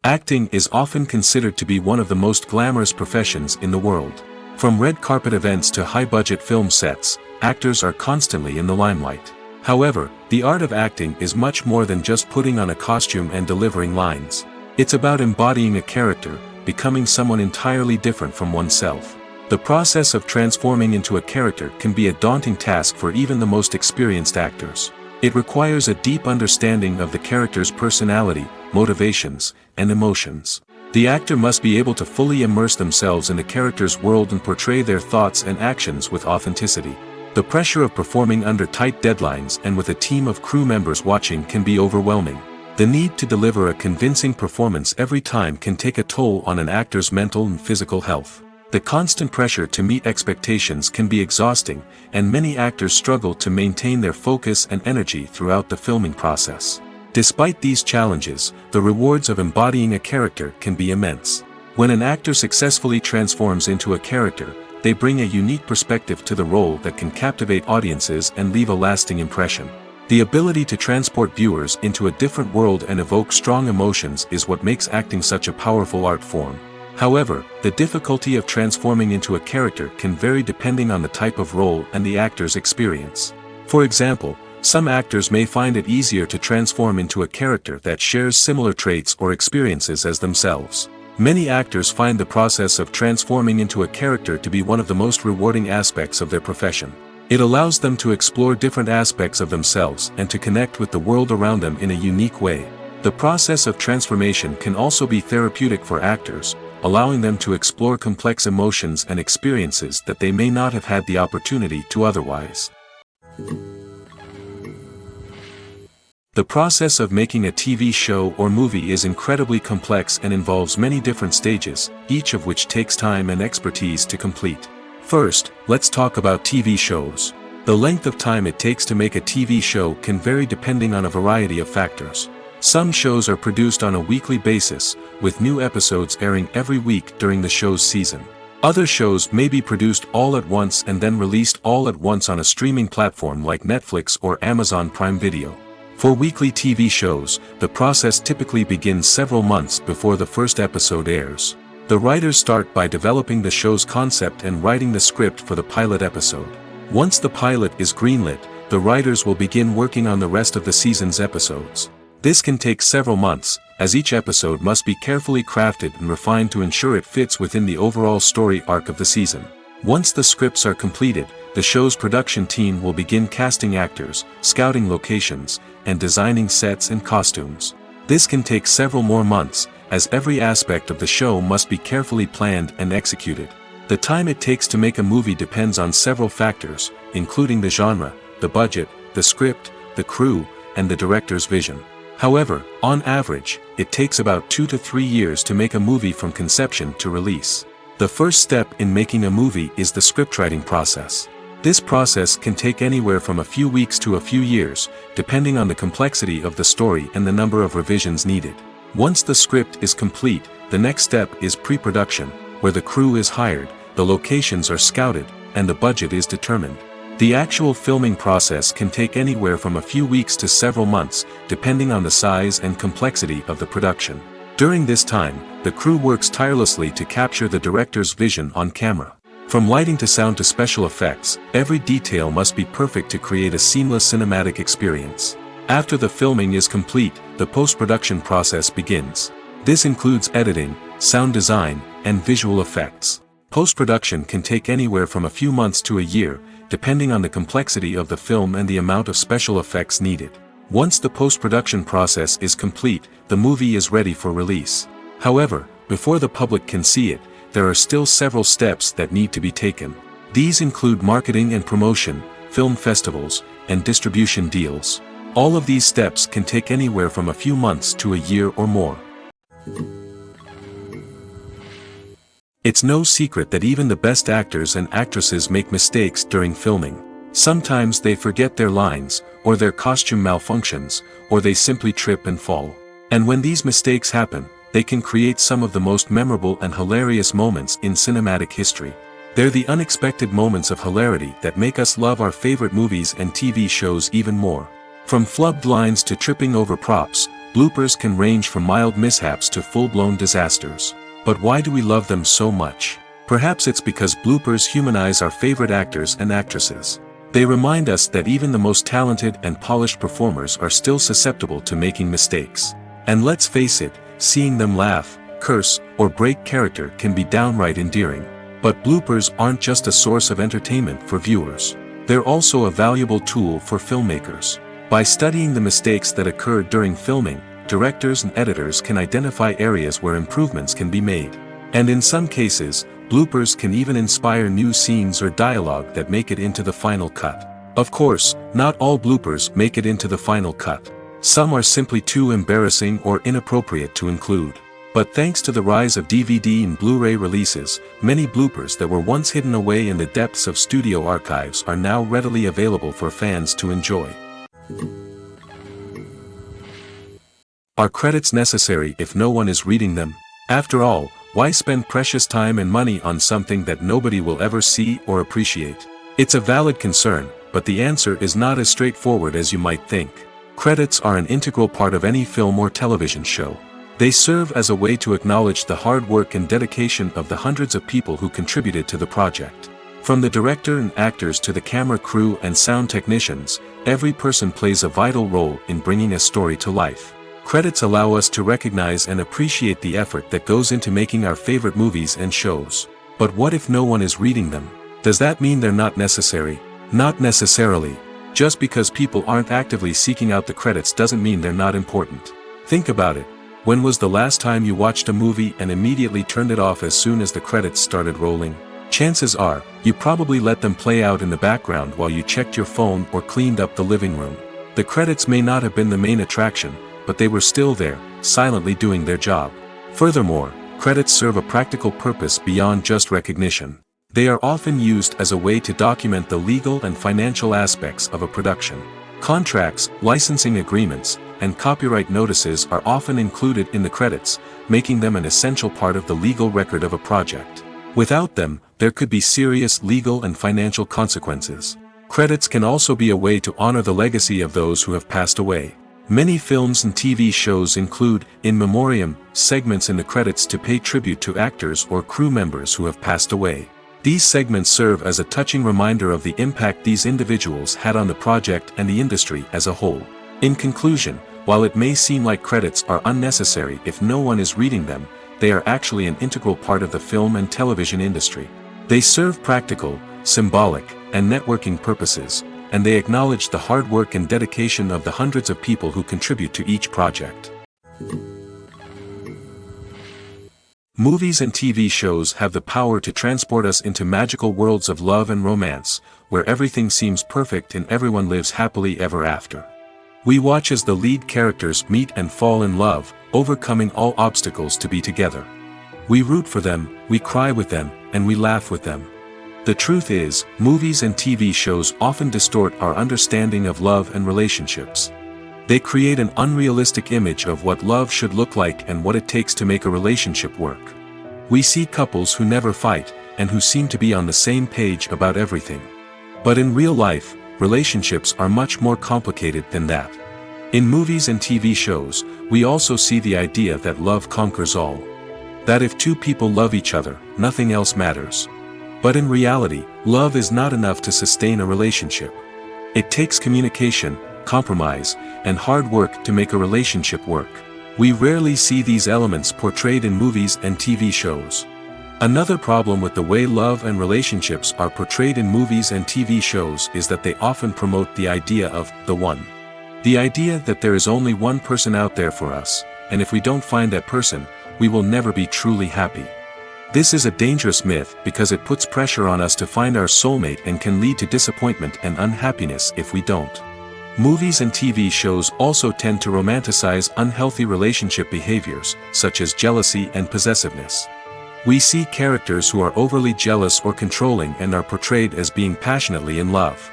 Acting is often considered to be one of the most glamorous professions in the world. From red carpet events to high-budget film sets, actors are constantly in the limelight. However, the art of acting is much more than just putting on a costume and delivering lines. It's about embodying a character, becoming someone entirely different from oneself. The process of transforming into a character can be a daunting task for even the most experienced actors. It requires a deep understanding of the character's personality, motivations, and emotions. The actor must be able to fully immerse themselves in the character's world and portray their thoughts and actions with authenticity. The pressure of performing under tight deadlines and with a team of crew members watching can be overwhelming. The need to deliver a convincing performance every time can take a toll on an actor's mental and physical health. The constant pressure to meet expectations can be exhausting, and many actors struggle to maintain their focus and energy throughout the filming process. Despite these challenges, the rewards of embodying a character can be immense. When an actor successfully transforms into a character, they bring a unique perspective to the role that can captivate audiences and leave a lasting impression. The ability to transport viewers into a different world and evoke strong emotions is what makes acting such a powerful art form. However, the difficulty of transforming into a character can vary depending on the type of role and the actor's experience. For example, some actors may find it easier to transform into a character that shares similar traits or experiences as themselves. Many actors find the process of transforming into a character to be one of the most rewarding aspects of their profession. It allows them to explore different aspects of themselves and to connect with the world around them in a unique way. The process of transformation can also be therapeutic for actors, allowing them to explore complex emotions and experiences that they may not have had the opportunity to otherwise. The process of making a TV show or movie is incredibly complex and involves many different stages, each of which takes time and expertise to complete. First, let's talk about TV shows. The length of time it takes to make a TV show can vary depending on a variety of factors. Some shows are produced on a weekly basis, with new episodes airing every week during the show's season. Other shows may be produced all at once and then released all at once on a streaming platform like Netflix or Amazon Prime Video. For weekly TV shows, the process typically begins several months before the first episode airs. The writers start by developing the show's concept and writing the script for the pilot episode. Once the pilot is greenlit, the writers will begin working on the rest of the season's episodes. This can take several months, as each episode must be carefully crafted and refined to ensure it fits within the overall story arc of the season. Once the scripts are completed, the show's production team will begin casting actors, scouting locations, and designing sets and costumes. This can take several more months, as every aspect of the show must be carefully planned and executed. The time it takes to make a movie depends on several factors, including the genre, the budget, the script, the crew, and the director's vision. However, on average, it takes about 2 to 3 years to make a movie from conception to release. The first step in making a movie is the scriptwriting process. This process can take anywhere from a few weeks to a few years, depending on the complexity of the story and the number of revisions needed. Once the script is complete, the next step is pre-production, where the crew is hired, the locations are scouted, and the budget is determined. The actual filming process can take anywhere from a few weeks to several months, depending on the size and complexity of the production. During this time, the crew works tirelessly to capture the director's vision on camera. From lighting to sound to special effects, every detail must be perfect to create a seamless cinematic experience. After the filming is complete, the post-production process begins. This includes editing, sound design, and visual effects. Post-production can take anywhere from a few months to a year, depending on the complexity of the film and the amount of special effects needed. Once the post-production process is complete, the movie is ready for release. However, before the public can see it, there are still several steps that need to be taken. These include marketing and promotion, film festivals, and distribution deals. All of these steps can take anywhere from a few months to a year or more. It's no secret that even the best actors and actresses make mistakes during filming. Sometimes they forget their lines, or their costume malfunctions, or they simply trip and fall. And when these mistakes happen, they can create some of the most memorable and hilarious moments in cinematic history. They're the unexpected moments of hilarity that make us love our favorite movies and TV shows even more. From flubbed lines to tripping over props, bloopers can range from mild mishaps to full-blown disasters. But why do we love them so much? Perhaps it's because bloopers humanize our favorite actors and actresses. They remind us that even the most talented and polished performers are still susceptible to making mistakes. And let's face it, seeing them laugh, curse, or break character can be downright endearing. But bloopers aren't just a source of entertainment for viewers. They're also a valuable tool for filmmakers. By studying the mistakes that occurred during filming, directors and editors can identify areas where improvements can be made. And in some cases, bloopers can even inspire new scenes or dialogue that make it into the final cut. Of course, not all bloopers make it into the final cut. Some are simply too embarrassing or inappropriate to include. But thanks to the rise of DVD and Blu-ray releases, many bloopers that were once hidden away in the depths of studio archives are now readily available for fans to enjoy. Are credits necessary if no one is reading them? After all, why spend precious time and money on something that nobody will ever see or appreciate? It's a valid concern, but the answer is not as straightforward as you might think. Credits are an integral part of any film or television show. They serve as a way to acknowledge the hard work and dedication of the hundreds of people who contributed to the project. From the director and actors to the camera crew and sound technicians, every person plays a vital role in bringing a story to life. Credits allow us to recognize and appreciate the effort that goes into making our favorite movies and shows. But what if no one is reading them? Does that mean they're not necessary? Not necessarily. Just because people aren't actively seeking out the credits doesn't mean they're not important. Think about it. When was the last time you watched a movie and immediately turned it off as soon as the credits started rolling? Chances are, you probably let them play out in the background while you checked your phone or cleaned up the living room. The credits may not have been the main attraction, but they were still there, silently doing their job. Furthermore, credits serve a practical purpose beyond just recognition. They are often used as a way to document the legal and financial aspects of a production. Contracts, licensing agreements, and copyright notices are often included in the credits, making them an essential part of the legal record of a project. Without them, there could be serious legal and financial consequences. Credits can also be a way to honor the legacy of those who have passed away. Many films and TV shows include, in memoriam, segments in the credits to pay tribute to actors or crew members who have passed away. These segments serve as a touching reminder of the impact these individuals had on the project and the industry as a whole. In conclusion, while it may seem like credits are unnecessary if no one is reading them, they are actually an integral part of the film and television industry. They serve practical, symbolic, and networking purposes, and they acknowledge the hard work and dedication of the hundreds of people who contribute to each project. Movies and TV shows have the power to transport us into magical worlds of love and romance, where everything seems perfect and everyone lives happily ever after. We watch as the lead characters meet and fall in love, overcoming all obstacles to be together. We root for them, we cry with them, and we laugh with them. The truth is, movies and TV shows often distort our understanding of love and relationships. They create an unrealistic image of what love should look like and what it takes to make a relationship work. We see couples who never fight, and who seem to be on the same page about everything. But in real life, relationships are much more complicated than that. In movies and TV shows, we also see the idea that love conquers all. That if two people love each other, nothing else matters. But in reality, love is not enough to sustain a relationship. It takes communication, compromise, and hard work to make a relationship work. We rarely see these elements portrayed in movies and TV shows. Another problem with the way love and relationships are portrayed in movies and TV shows is that they often promote the idea of the one. The idea that there is only one person out there for us, and if we don't find that person, we will never be truly happy. This is a dangerous myth because it puts pressure on us to find our soulmate and can lead to disappointment and unhappiness if we don't. Movies and TV shows also tend to romanticize unhealthy relationship behaviors, such as jealousy and possessiveness. We see characters who are overly jealous or controlling and are portrayed as being passionately in love.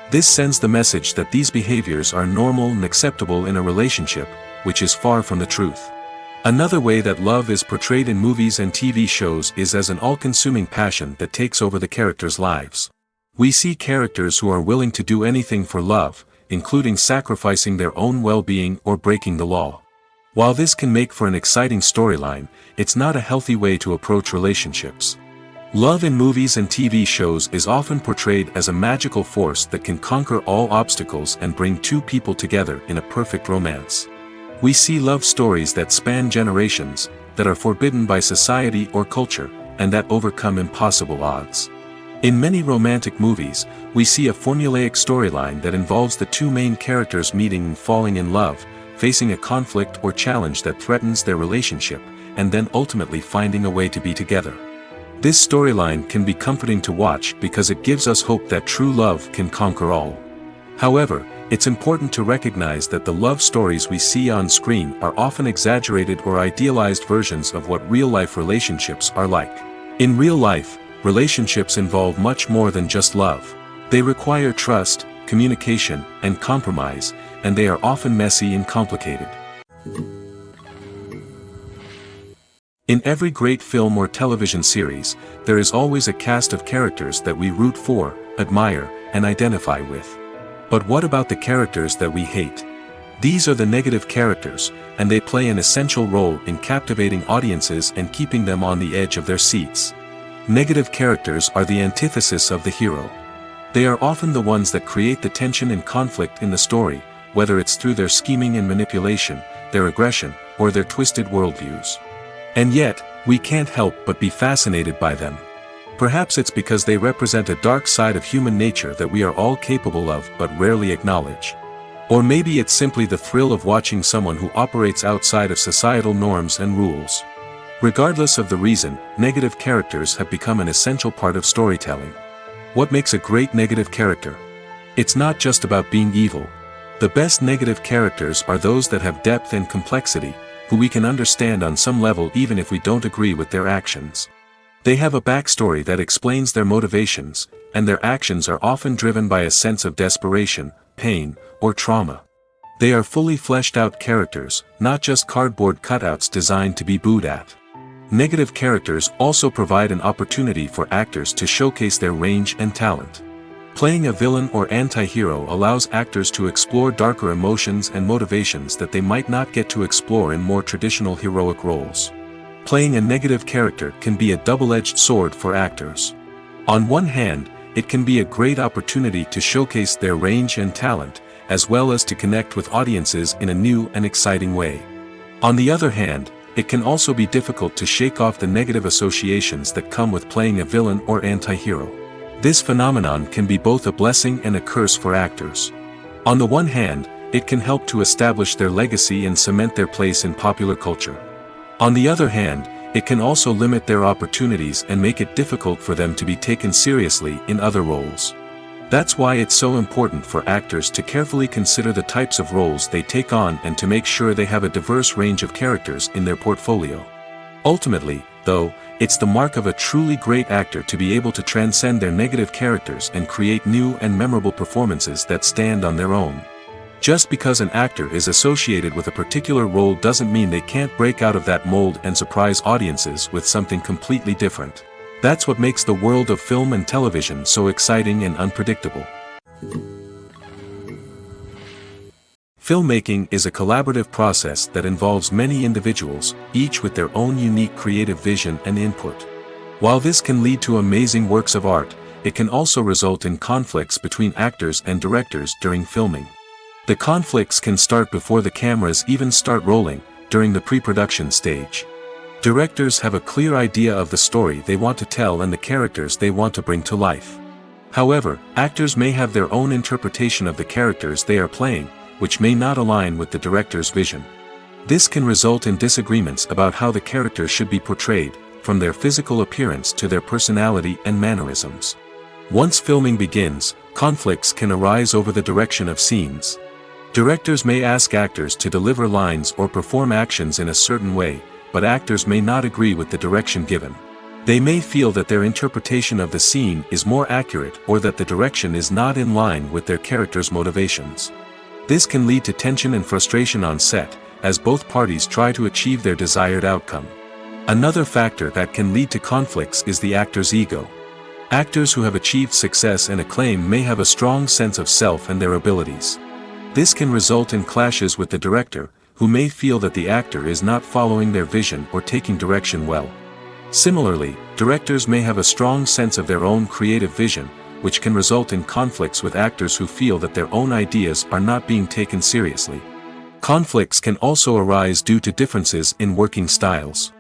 This sends the message that these behaviors are normal and acceptable in a relationship, which is far from the truth. Another way that love is portrayed in movies and TV shows is as an all-consuming passion that takes over the characters' lives. We see characters who are willing to do anything for love, including sacrificing their own well-being or breaking the law. While this can make for an exciting storyline, it's not a healthy way to approach relationships. Love in movies and TV shows is often portrayed as a magical force that can conquer all obstacles and bring two people together in a perfect romance. We see love stories that span generations, that are forbidden by society or culture, and that overcome impossible odds. In many romantic movies, we see a formulaic storyline that involves the two main characters meeting and falling in love, facing a conflict or challenge that threatens their relationship, and then ultimately finding a way to be together. This storyline can be comforting to watch because it gives us hope that true love can conquer all. However, it's important to recognize that the love stories we see on screen are often exaggerated or idealized versions of what real-life relationships are like. In real life, relationships involve much more than just love. They require trust, communication, and compromise, and they are often messy and complicated. In every great film or television series, there is always a cast of characters that we root for, admire, and identify with. But what about the characters that we hate? These are the negative characters, and they play an essential role in captivating audiences and keeping them on the edge of their seats. Negative characters are the antithesis of the hero. They are often the ones that create the tension and conflict in the story, whether it's through their scheming and manipulation, their aggression, or their twisted worldviews. And yet, we can't help but be fascinated by them. Perhaps it's because they represent a dark side of human nature that we are all capable of but rarely acknowledge. Or maybe it's simply the thrill of watching someone who operates outside of societal norms and rules. Regardless of the reason, negative characters have become an essential part of storytelling. What makes a great negative character? It's not just about being evil. The best negative characters are those that have depth and complexity, who we can understand on some level even if we don't agree with their actions. They have a backstory that explains their motivations, and their actions are often driven by a sense of desperation, pain, or trauma. They are fully fleshed out characters, not just cardboard cutouts designed to be booed at. Negative characters also provide an opportunity for actors to showcase their range and talent. Playing a villain or anti-hero allows actors to explore darker emotions and motivations that they might not get to explore in more traditional heroic roles. Playing a negative character can be a double-edged sword for actors. On one hand, it can be a great opportunity to showcase their range and talent, as well as to connect with audiences in a new and exciting way. On the other hand, it can also be difficult to shake off the negative associations that come with playing a villain or anti-hero. This phenomenon can be both a blessing and a curse for actors. On the one hand, it can help to establish their legacy and cement their place in popular culture. On the other hand, it can also limit their opportunities and make it difficult for them to be taken seriously in other roles. That's why it's so important for actors to carefully consider the types of roles they take on and to make sure they have a diverse range of characters in their portfolio. Ultimately, though, it's the mark of a truly great actor to be able to transcend their negative characters and create new and memorable performances that stand on their own. Just because an actor is associated with a particular role doesn't mean they can't break out of that mold and surprise audiences with something completely different. That's what makes the world of film and television so exciting and unpredictable. Filmmaking is a collaborative process that involves many individuals, each with their own unique creative vision and input. While this can lead to amazing works of art, it can also result in conflicts between actors and directors during filming. The conflicts can start before the cameras even start rolling, during the pre-production stage. Directors have a clear idea of the story they want to tell and the characters they want to bring to life. However, actors may have their own interpretation of the characters they are playing, which may not align with the director's vision. This can result in disagreements about how the characters should be portrayed, from their physical appearance to their personality and mannerisms. Once filming begins, conflicts can arise over the direction of scenes. Directors may ask actors to deliver lines or perform actions in a certain way, but actors may not agree with the direction given. They may feel that their interpretation of the scene is more accurate or that the direction is not in line with their character's motivations. This can lead to tension and frustration on set, as both parties try to achieve their desired outcome. Another factor that can lead to conflicts is the actor's ego. Actors who have achieved success and acclaim may have a strong sense of self and their abilities. This can result in clashes with the director, who may feel that the actor is not following their vision or taking direction well. Similarly, directors may have a strong sense of their own creative vision, which can result in conflicts with actors who feel that their own ideas are not being taken seriously. Conflicts can also arise due to differences in working styles.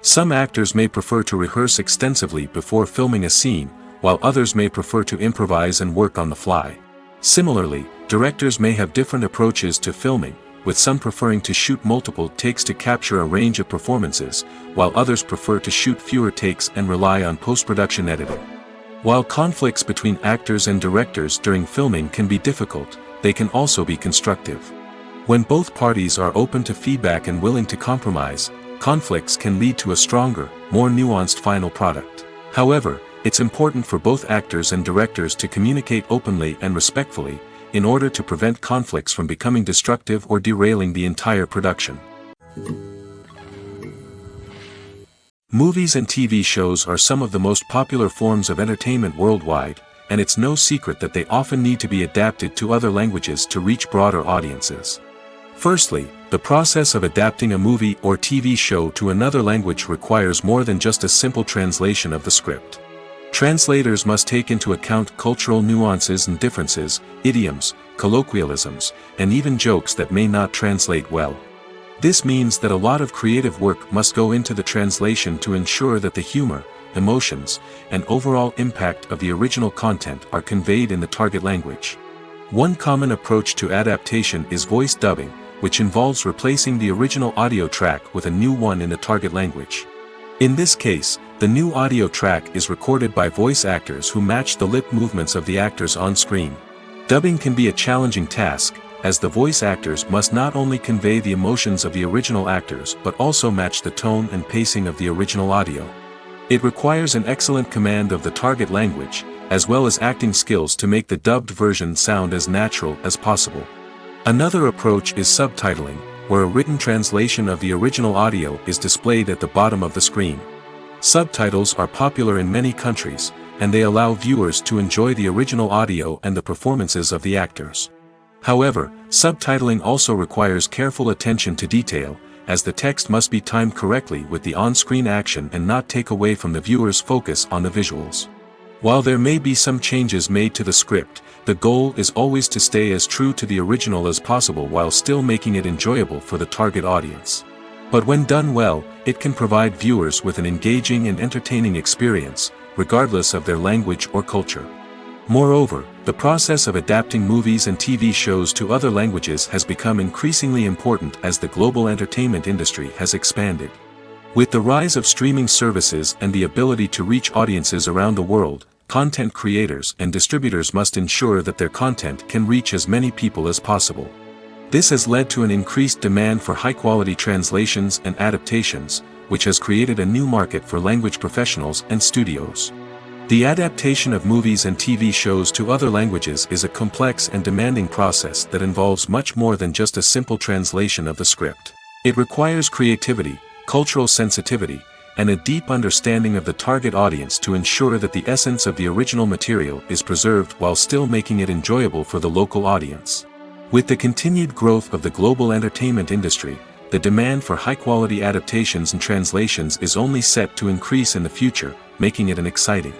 Some actors may prefer to rehearse extensively before filming a scene, while others may prefer to improvise and work on the fly. Similarly, directors may have different approaches to filming, with some preferring to shoot multiple takes to capture a range of performances, while others prefer to shoot fewer takes and rely on post-production editing. While conflicts between actors and directors during filming can be difficult, they can also be constructive. When both parties are open to feedback and willing to compromise, conflicts can lead to a stronger, more nuanced final product. However, it's important for both actors and directors to communicate openly and respectfully, in order to prevent conflicts from becoming destructive or derailing the entire production. Movies and TV shows are some of the most popular forms of entertainment worldwide, and it's no secret that they often need to be adapted to other languages to reach broader audiences. Firstly, the process of adapting a movie or TV show to another language requires more than just a simple translation of the script. Translators must take into account cultural nuances and differences, idioms, colloquialisms, and even jokes that may not translate well. This means that a lot of creative work must go into the translation to ensure that the humor, emotions, and overall impact of the original content are conveyed in the target language. One common approach to adaptation is voice dubbing, which involves replacing the original audio track with a new one in the target language. In this case, the new audio track is recorded by voice actors who match the lip movements of the actors on screen. Dubbing can be a challenging task, as the voice actors must not only convey the emotions of the original actors but also match the tone and pacing of the original audio. It requires an excellent command of the target language, as well as acting skills to make the dubbed version sound as natural as possible. Another approach is subtitling, where a written translation of the original audio is displayed at the bottom of the screen. Subtitles are popular in many countries, and they allow viewers to enjoy the original audio and the performances of the actors. However, subtitling also requires careful attention to detail, as the text must be timed correctly with the on-screen action and not take away from the viewer's focus on the visuals. While there may be some changes made to the script, the goal is always to stay as true to the original as possible while still making it enjoyable for the target audience. But when done well, it can provide viewers with an engaging and entertaining experience, regardless of their language or culture. Moreover, the process of adapting movies and TV shows to other languages has become increasingly important as the global entertainment industry has expanded. With the rise of streaming services and the ability to reach audiences around the world, content creators and distributors must ensure that their content can reach as many people as possible. This has led to an increased demand for high-quality translations and adaptations, which has created a new market for language professionals and studios. The adaptation of movies and TV shows to other languages is a complex and demanding process that involves much more than just a simple translation of the script. It requires creativity, cultural sensitivity, and a deep understanding of the target audience to ensure that the essence of the original material is preserved while still making it enjoyable for the local audience. With the continued growth of the global entertainment industry, the demand for high-quality adaptations and translations is only set to increase in the future, making it an exciting.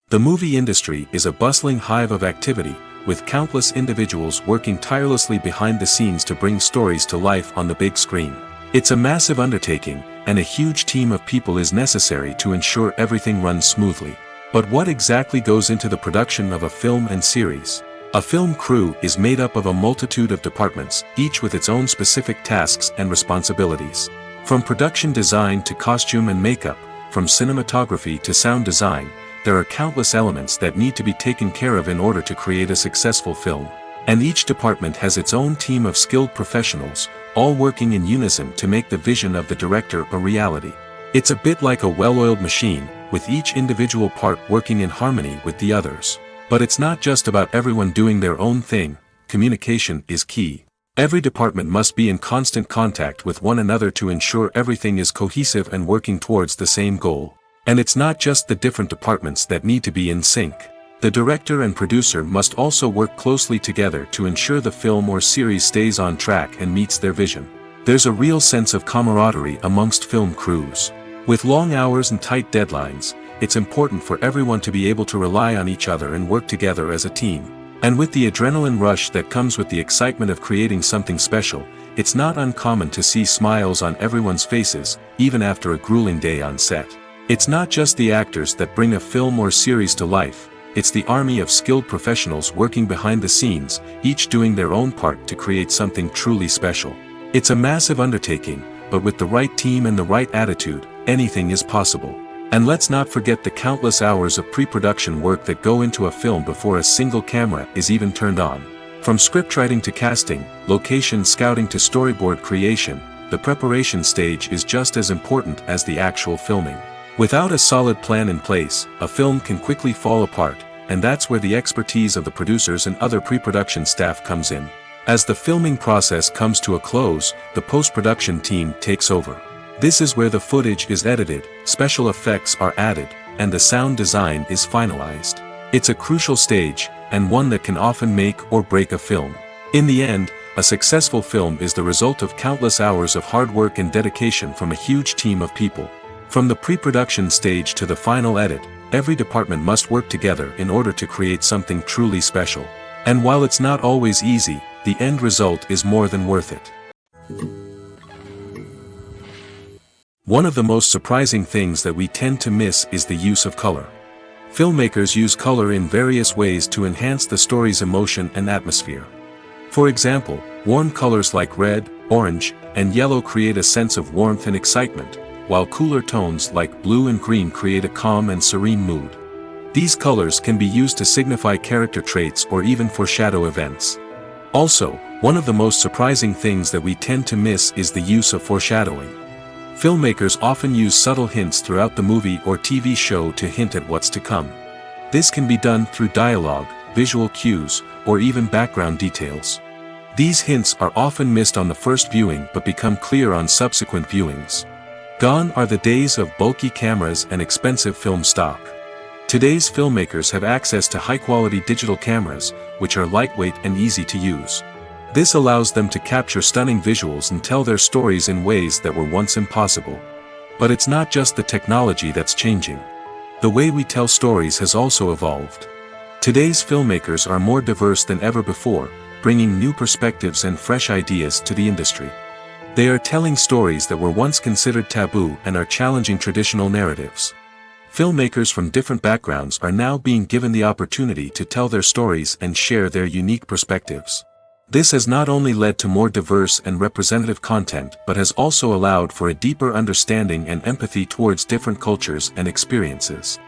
The movie industry is a bustling hive of activity, with countless individuals working tirelessly behind the scenes to bring stories to life on the big screen. It's a massive undertaking, and a huge team of people is necessary to ensure everything runs smoothly. But what exactly goes into the production of a film and series? A film crew is made up of a multitude of departments, each with its own specific tasks and responsibilities. From production design to costume and makeup, from cinematography to sound design, there are countless elements that need to be taken care of in order to create a successful film. And each department has its own team of skilled professionals, all working in unison to make the vision of the director a reality. It's a bit like a well-oiled machine, with each individual part working in harmony with the others. But it's not just about everyone doing their own thing. Communication is key. Every department must be in constant contact with one another to ensure everything is cohesive and working towards the same goal. And it's not just the different departments that need to be in sync. The director and producer must also work closely together to ensure the film or series stays on track and meets their vision. There's a real sense of camaraderie amongst film crews. With long hours and tight deadlines, it's important for everyone to be able to rely on each other and work together as a team. And with the adrenaline rush that comes with the excitement of creating something special, it's not uncommon to see smiles on everyone's faces, even after a grueling day on set. It's not just the actors that bring a film or series to life, it's the army of skilled professionals working behind the scenes, each doing their own part to create something truly special. It's a massive undertaking, but with the right team and the right attitude, anything is possible. And let's not forget the countless hours of pre-production work that go into a film before a single camera is even turned on. From scriptwriting to casting, location scouting to storyboard creation, the preparation stage is just as important as the actual filming. Without a solid plan in place, a film can quickly fall apart, and that's where the expertise of the producers and other pre-production staff comes in. As the filming process comes to a close, the post-production team takes over. This is where the footage is edited, special effects are added, and the sound design is finalized. It's a crucial stage, and one that can often make or break a film. In the end, a successful film is the result of countless hours of hard work and dedication from a huge team of people. From the pre-production stage to the final edit, every department must work together in order to create something truly special. And while it's not always easy, the end result is more than worth it. One of the most surprising things that we tend to miss is the use of color. Filmmakers use color in various ways to enhance the story's emotion and atmosphere. For example, warm colors like red, orange, and yellow create a sense of warmth and excitement, while cooler tones like blue and green create a calm and serene mood. These colors can be used to signify character traits or even foreshadow events. Also, one of the most surprising things that we tend to miss is the use of foreshadowing. Filmmakers often use subtle hints throughout the movie or TV show to hint at what's to come. This can be done through dialogue, visual cues, or even background details. These hints are often missed on the first viewing but become clear on subsequent viewings. Gone are the days of bulky cameras and expensive film stock. Today's filmmakers have access to high-quality digital cameras, which are lightweight and easy to use. This allows them to capture stunning visuals and tell their stories in ways that were once impossible. But it's not just the technology that's changing. The way we tell stories has also evolved. Today's filmmakers are more diverse than ever before, bringing new perspectives and fresh ideas to the industry. They are telling stories that were once considered taboo and are challenging traditional narratives. Filmmakers from different backgrounds are now being given the opportunity to tell their stories and share their unique perspectives. This has not only led to more diverse and representative content but has also allowed for a deeper understanding and empathy towards different cultures and experiences.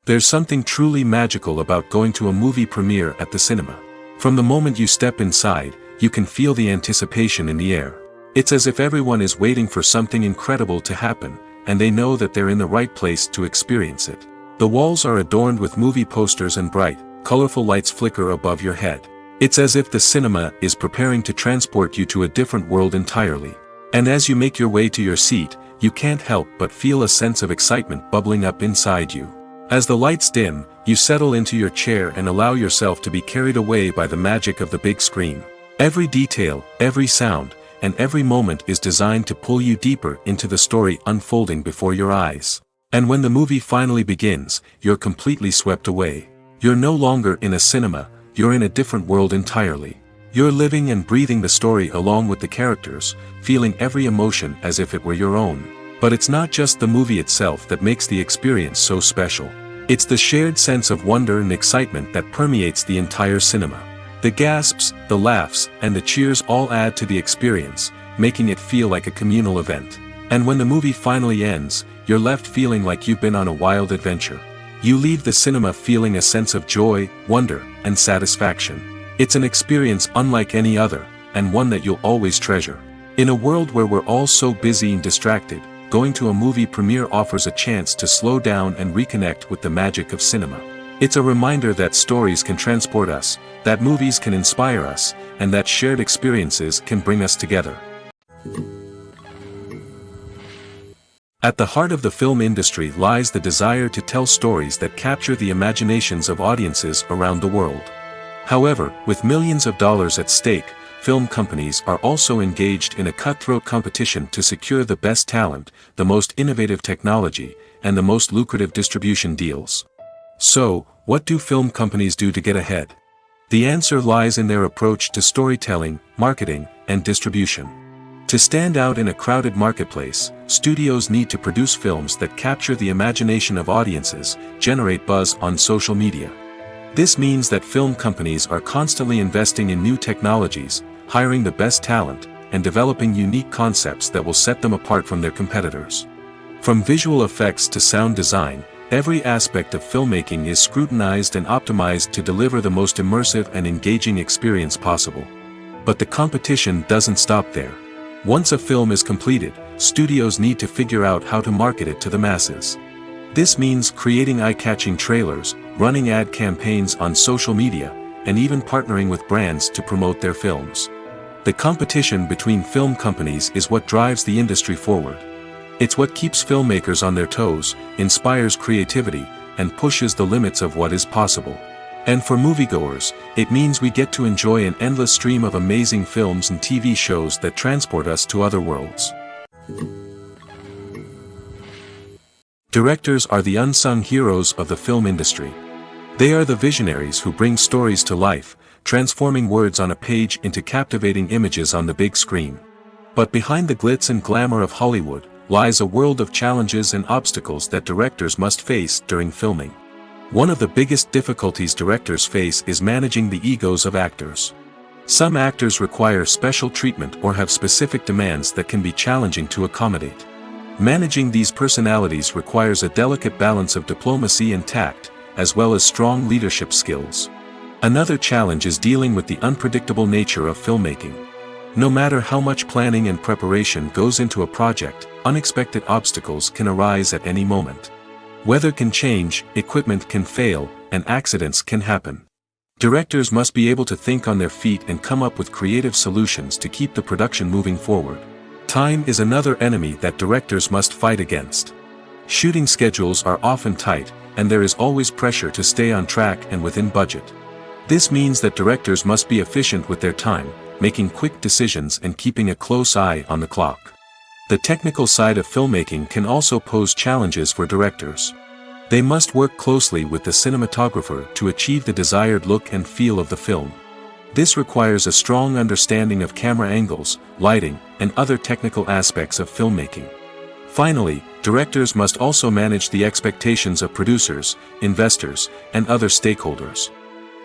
There's something truly magical about going to a movie premiere at the cinema. From the moment you step inside, you can feel the anticipation in the air. It's as if everyone is waiting for something incredible to happen, and they know that they're in the right place to experience it. The walls are adorned with movie posters and bright, colorful lights flicker above your head. It's as if the cinema is preparing to transport you to a different world entirely. And as you make your way to your seat, you can't help but feel a sense of excitement bubbling up inside you. As the lights dim, you settle into your chair and allow yourself to be carried away by the magic of the big screen. Every detail, every sound, and every moment is designed to pull you deeper into the story unfolding before your eyes. And when the movie finally begins, you're completely swept away. You're no longer in a cinema, you're in a different world entirely. You're living and breathing the story along with the characters, feeling every emotion as if it were your own. But it's not just the movie itself that makes the experience so special. It's the shared sense of wonder and excitement that permeates the entire cinema. The gasps, the laughs, and the cheers all add to the experience, making it feel like a communal event. And when the movie finally ends, you're left feeling like you've been on a wild adventure. You leave the cinema feeling a sense of joy, wonder, and satisfaction. It's an experience unlike any other, and one that you'll always treasure. In a world where we're all so busy and distracted, going to a movie premiere offers a chance to slow down and reconnect with the magic of cinema. It's a reminder that stories can transport us, that movies can inspire us, and that shared experiences can bring us together. At the heart of the film industry lies the desire to tell stories that capture the imaginations of audiences around the world. However, with millions of dollars at stake, film companies are also engaged in a cutthroat competition to secure the best talent, the most innovative technology, and the most lucrative distribution deals. So, what do film companies do to get ahead? The answer lies in their approach to storytelling, marketing, and distribution. To stand out in a crowded marketplace, studios need to produce films that capture the imagination of audiences, generate buzz on social media. This means that film companies are constantly investing in new technologies, hiring the best talent, and developing unique concepts that will set them apart from their competitors. From visual effects to sound design, every aspect of filmmaking is scrutinized and optimized to deliver the most immersive and engaging experience possible. But the competition doesn't stop there. Once a film is completed, studios need to figure out how to market it to the masses. This means creating eye-catching trailers, running ad campaigns on social media, and even partnering with brands to promote their films. The competition between film companies is what drives the industry forward. It's what keeps filmmakers on their toes, inspires creativity, and pushes the limits of what is possible. And for moviegoers, it means we get to enjoy an endless stream of amazing films and TV shows that transport us to other worlds. Directors are the unsung heroes of the film industry. They are the visionaries who bring stories to life, transforming words on a page into captivating images on the big screen. But behind the glitz and glamour of Hollywood, lies a world of challenges and obstacles that directors must face during filming. One of the biggest difficulties directors face is managing the egos of actors. Some actors require special treatment or have specific demands that can be challenging to accommodate. Managing these personalities requires a delicate balance of diplomacy and tact, as well as strong leadership skills. Another challenge is dealing with the unpredictable nature of filmmaking. No matter how much planning and preparation goes into a project, unexpected obstacles can arise at any moment. Weather can change, equipment can fail, and accidents can happen. Directors must be able to think on their feet and come up with creative solutions to keep the production moving forward. Time is another enemy that directors must fight against. Shooting schedules are often tight, and there is always pressure to stay on track and within budget. This means that directors must be efficient with their time, making quick decisions and keeping a close eye on the clock. The technical side of filmmaking can also pose challenges for directors. They must work closely with the cinematographer to achieve the desired look and feel of the film. This requires a strong understanding of camera angles, lighting, and other technical aspects of filmmaking. Finally, directors must also manage the expectations of producers, investors, and other stakeholders.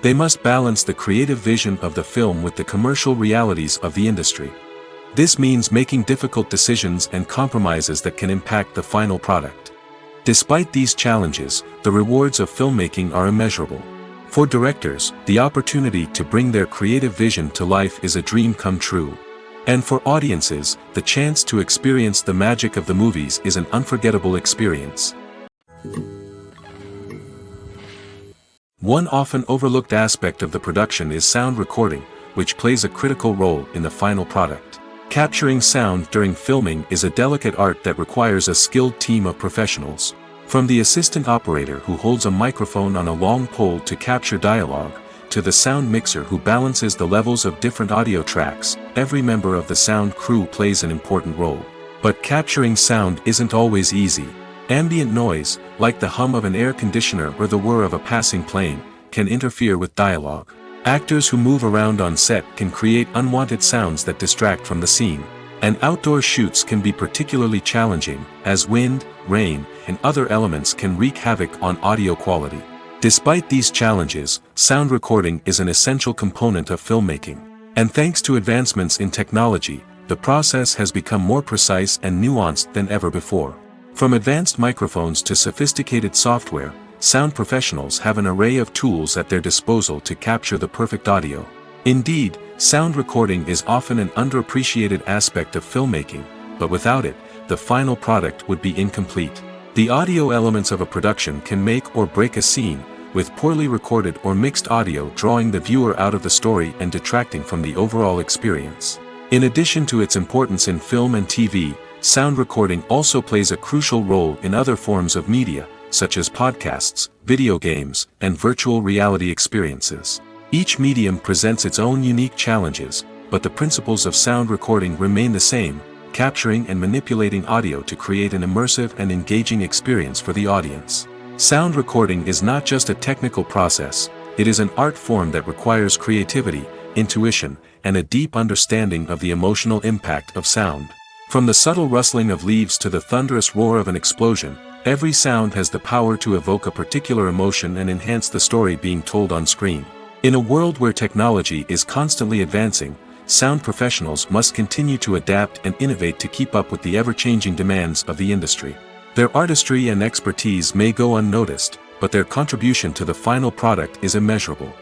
They must balance the creative vision of the film with the commercial realities of the industry. This means making difficult decisions and compromises that can impact the final product. Despite these challenges, the rewards of filmmaking are immeasurable. For directors, the opportunity to bring their creative vision to life is a dream come true. And for audiences, the chance to experience the magic of the movies is an unforgettable experience. One often overlooked aspect of the production is sound recording, which plays a critical role in the final product. Capturing sound during filming is a delicate art that requires a skilled team of professionals. From the assistant operator who holds a microphone on a long pole to capture dialogue, to the sound mixer who balances the levels of different audio tracks, every member of the sound crew plays an important role. But capturing sound isn't always easy. Ambient noise, like the hum of an air conditioner or the whir of a passing plane, can interfere with dialogue. Actors who move around on set can create unwanted sounds that distract from the scene. And outdoor shoots can be particularly challenging, as wind, rain, and other elements can wreak havoc on audio quality. Despite these challenges, sound recording is an essential component of filmmaking. And thanks to advancements in technology, the process has become more precise and nuanced than ever before. From advanced microphones to sophisticated software, sound professionals have an array of tools at their disposal to capture the perfect audio. Indeed, sound recording is often an underappreciated aspect of filmmaking, but without it, the final product would be incomplete. The audio elements of a production can make or break a scene, with poorly recorded or mixed audio drawing the viewer out of the story and detracting from the overall experience. In addition to its importance in film and TV, sound recording also plays a crucial role in other forms of media, such as podcasts, video games, and virtual reality experiences. Each medium presents its own unique challenges, but the principles of sound recording remain the same, capturing and manipulating audio to create an immersive and engaging experience for the audience. Sound recording is not just a technical process, it is an art form that requires creativity, intuition, and a deep understanding of the emotional impact of sound. From the subtle rustling of leaves to the thunderous roar of an explosion, every sound has the power to evoke a particular emotion and enhance the story being told on screen. In a world where technology is constantly advancing, sound professionals must continue to adapt and innovate to keep up with the ever-changing demands of the industry. Their artistry and expertise may go unnoticed, but their contribution to the final product is immeasurable.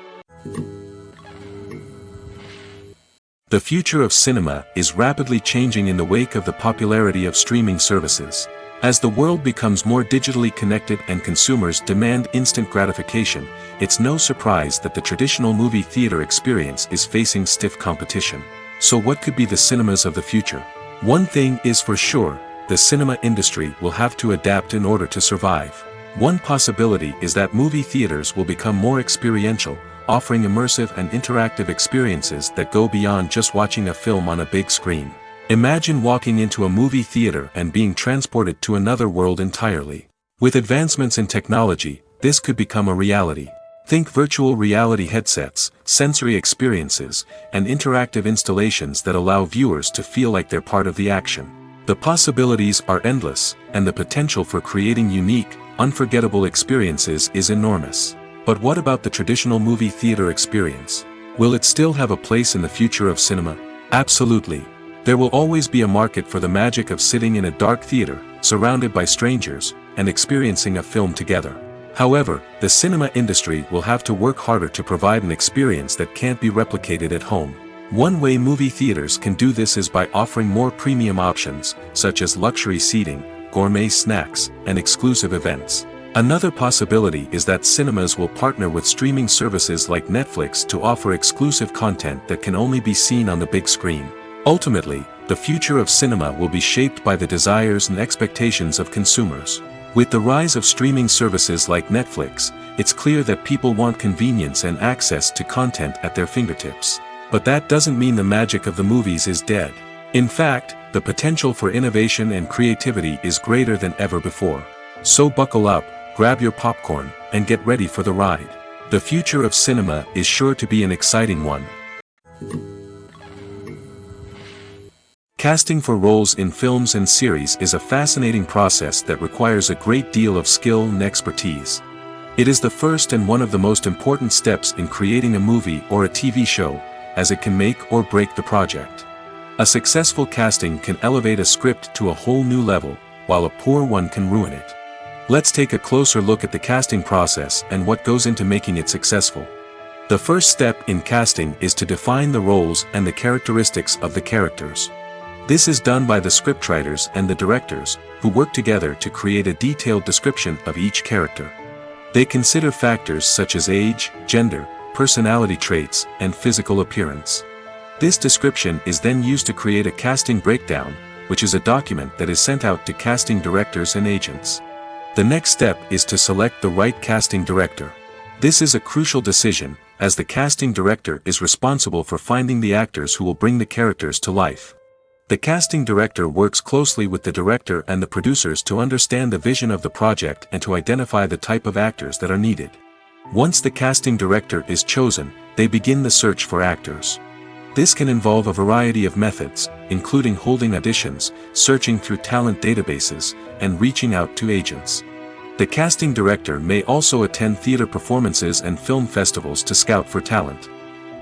The future of cinema is rapidly changing in the wake of the popularity of streaming services. As the world becomes more digitally connected and consumers demand instant gratification, it's no surprise that the traditional movie theater experience is facing stiff competition. So what could be the cinemas of the future? One thing is for sure, the cinema industry will have to adapt in order to survive. One possibility is that movie theaters will become more experiential, offering immersive and interactive experiences that go beyond just watching a film on a big screen. Imagine walking into a movie theater and being transported to another world entirely. With advancements in technology, this could become a reality. Think virtual reality headsets, sensory experiences, and interactive installations that allow viewers to feel like they're part of the action. The possibilities are endless, and the potential for creating unique, unforgettable experiences is enormous. But what about the traditional movie theater experience? Will it still have a place in the future of cinema? Absolutely. There will always be a market for the magic of sitting in a dark theater, surrounded by strangers, and experiencing a film together. However, the cinema industry will have to work harder to provide an experience that can't be replicated at home. One way movie theaters can do this is by offering more premium options, such as luxury seating, gourmet snacks, and exclusive events. Another possibility is that cinemas will partner with streaming services like Netflix to offer exclusive content that can only be seen on the big screen. Ultimately, the future of cinema will be shaped by the desires and expectations of consumers. With the rise of streaming services like Netflix, it's clear that people want convenience and access to content at their fingertips. But that doesn't mean the magic of the movies is dead. In fact, the potential for innovation and creativity is greater than ever before. So buckle up, grab your popcorn, and get ready for the ride. The future of cinema is sure to be an exciting one. Casting for roles in films and series is a fascinating process that requires a great deal of skill and expertise. It is the first and one of the most important steps in creating a movie or a TV show, as it can make or break the project. A successful casting can elevate a script to a whole new level, while a poor one can ruin it. Let's take a closer look at the casting process and what goes into making it successful. The first step in casting is to define the roles and the characteristics of the characters. This is done by the scriptwriters and the directors, who work together to create a detailed description of each character. They consider factors such as age, gender, personality traits, and physical appearance. This description is then used to create a casting breakdown, which is a document that is sent out to casting directors and agents. The next step is to select the right casting director. This is a crucial decision, as the casting director is responsible for finding the actors who will bring the characters to life. The casting director works closely with the director and the producers to understand the vision of the project and to identify the type of actors that are needed. Once the casting director is chosen, they begin the search for actors. This can involve a variety of methods, including holding auditions, searching through talent databases, and reaching out to agents. The casting director may also attend theater performances and film festivals to scout for talent.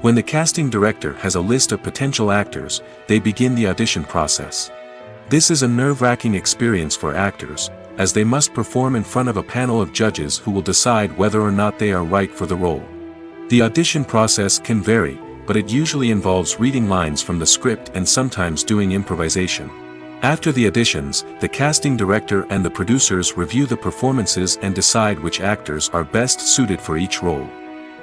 When the casting director has a list of potential actors, they begin the audition process. This is a nerve-wracking experience for actors, as they must perform in front of a panel of judges who will decide whether or not they are right for the role. The audition process can vary, but it usually involves reading lines from the script and sometimes doing improvisation. After the auditions, the casting director and the producers review the performances and decide which actors are best suited for each role.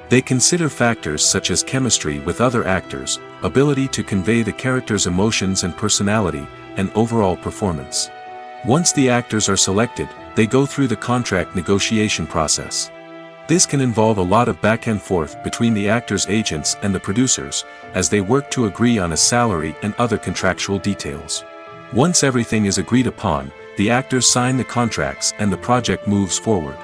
They consider factors such as chemistry with other actors, ability to convey the character's emotions and personality, and overall performance. Once the actors are selected, they go through the contract negotiation process. This can involve a lot of back and forth between the actors' agents and the producers, as they work to agree on a salary and other contractual details. Once everything is agreed upon, the actors sign the contracts and the project moves forward.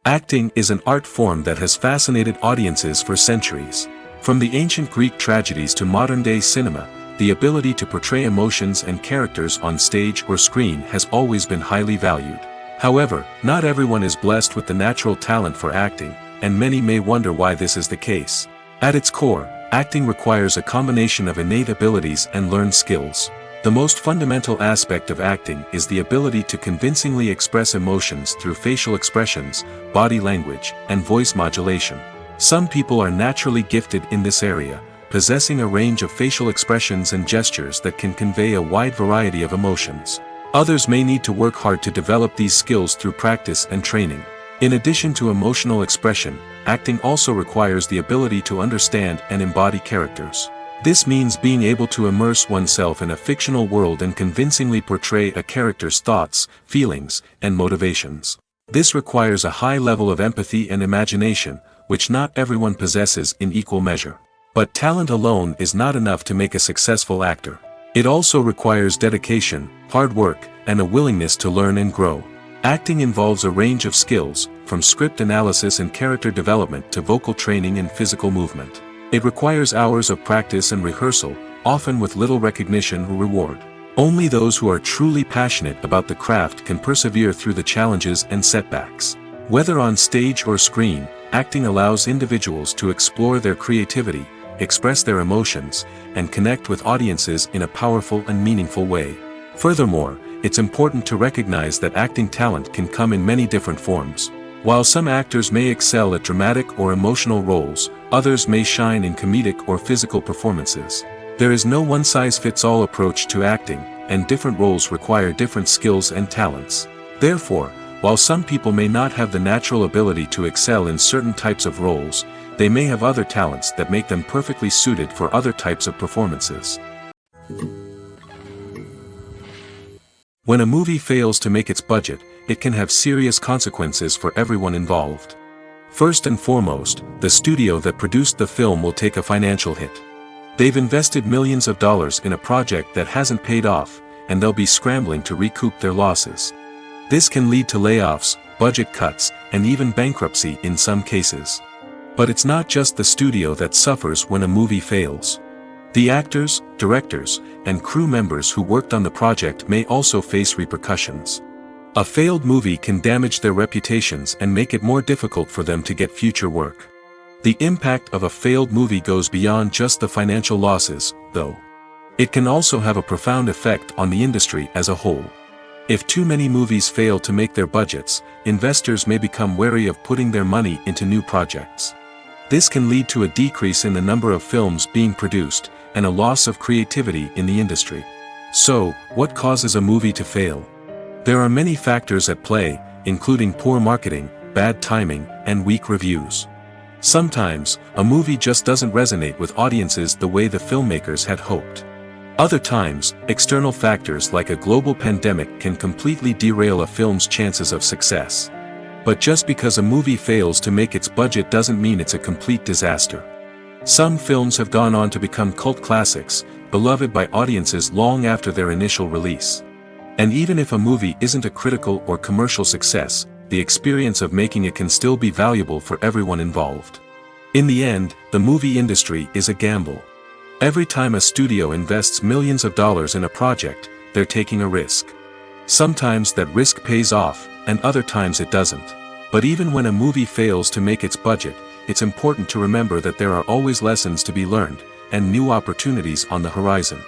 Acting is an art form that has fascinated audiences for centuries. From the ancient Greek tragedies to modern-day cinema, the ability to portray emotions and characters on stage or screen has always been highly valued. However, not everyone is blessed with the natural talent for acting, and many may wonder why this is the case. At its core, acting requires a combination of innate abilities and learned skills. The most fundamental aspect of acting is the ability to convincingly express emotions through facial expressions, body language, and voice modulation. Some people are naturally gifted in this area, possessing a range of facial expressions and gestures that can convey a wide variety of emotions. Others may need to work hard to develop these skills through practice and training. In addition to emotional expression, acting also requires the ability to understand and embody characters. This means being able to immerse oneself in a fictional world and convincingly portray a character's thoughts, feelings, and motivations. This requires a high level of empathy and imagination, which not everyone possesses in equal measure. But talent alone is not enough to make a successful actor. It also requires dedication, hard work, and a willingness to learn and grow. Acting involves a range of skills, from script analysis and character development to vocal training and physical movement. It requires hours of practice and rehearsal, often with little recognition or reward. Only those who are truly passionate about the craft can persevere through the challenges and setbacks. Whether on stage or screen, acting allows individuals to explore their creativity, express their emotions, and connect with audiences in a powerful and meaningful way. Furthermore, it's important to recognize that acting talent can come in many different forms. While some actors may excel at dramatic or emotional roles, others may shine in comedic or physical performances. There is no one-size-fits-all approach to acting, and different roles require different skills and talents. Therefore, while some people may not have the natural ability to excel in certain types of roles, they may have other talents that make them perfectly suited for other types of performances. When a movie fails to make its budget, it can have serious consequences for everyone involved. First and foremost, the studio that produced the film will take a financial hit. They've invested millions of dollars in a project that hasn't paid off, and they'll be scrambling to recoup their losses. This can lead to layoffs, budget cuts, and even bankruptcy in some cases. But it's not just the studio that suffers when a movie fails. The actors, directors, and crew members who worked on the project may also face repercussions. A failed movie can damage their reputations and make it more difficult for them to get future work. The impact of a failed movie goes beyond just the financial losses, though. It can also have a profound effect on the industry as a whole. If too many movies fail to make their budgets, investors may become wary of putting their money into new projects. This can lead to a decrease in the number of films being produced, and a loss of creativity in the industry. So, what causes a movie to fail? There are many factors at play, including poor marketing, bad timing, and weak reviews. Sometimes, a movie just doesn't resonate with audiences the way the filmmakers had hoped. Other times, external factors like a global pandemic can completely derail a film's chances of success. But just because a movie fails to make its budget doesn't mean it's a complete disaster. Some films have gone on to become cult classics, beloved by audiences long after their initial release. And even if a movie isn't a critical or commercial success, the experience of making it can still be valuable for everyone involved. In the end, the movie industry is a gamble. Every time a studio invests millions of dollars in a project, they're taking a risk. Sometimes that risk pays off, and other times it doesn't. But even when a movie fails to make its budget, it's important to remember that there are always lessons to be learned, and new opportunities on the horizon.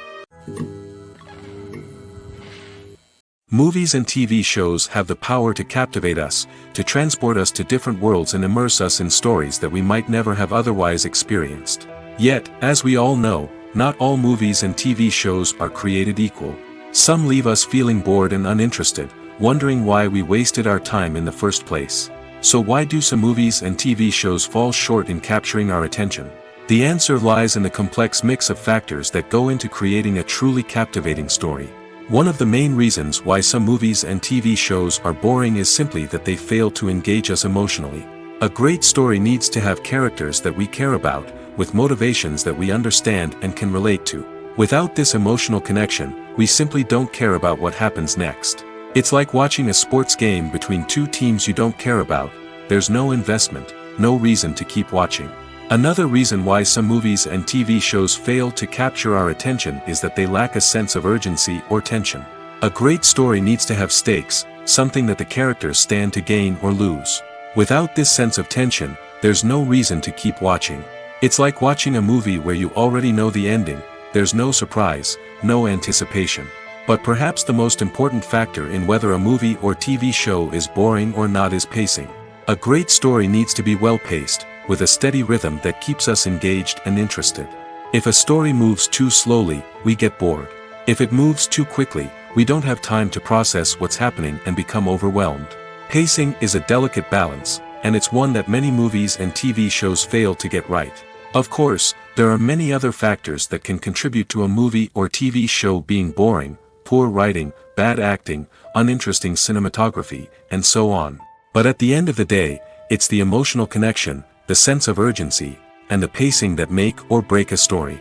Movies and TV shows have the power to captivate us, to transport us to different worlds and immerse us in stories that we might never have otherwise experienced. Yet, as we all know, not all movies and TV shows are created equal. Some leave us feeling bored and uninterested, wondering why we wasted our time in the first place. So why do some movies and TV shows fall short in capturing our attention? The answer lies in the complex mix of factors that go into creating a truly captivating story. One of the main reasons why some movies and TV shows are boring is simply that they fail to engage us emotionally. A great story needs to have characters that we care about, with motivations that we understand and can relate to. Without this emotional connection, we simply don't care about what happens next. It's like watching a sports game between two teams you don't care about. There's no investment, no reason to keep watching. Another reason why some movies and TV shows fail to capture our attention is that they lack a sense of urgency or tension. A great story needs to have stakes, something that the characters stand to gain or lose. Without this sense of tension, there's no reason to keep watching. It's like watching a movie where you already know the ending, there's no surprise, no anticipation. But perhaps the most important factor in whether a movie or TV show is boring or not is pacing. A great story needs to be well-paced, with a steady rhythm that keeps us engaged and interested. If a story moves too slowly, we get bored. If it moves too quickly, we don't have time to process what's happening and become overwhelmed. Pacing is a delicate balance, and it's one that many movies and TV shows fail to get right. Of course, there are many other factors that can contribute to a movie or TV show being boring: poor writing, bad acting, uninteresting cinematography, and so on. But at the end of the day, it's the emotional connection, the sense of urgency, and the pacing that make or break a story.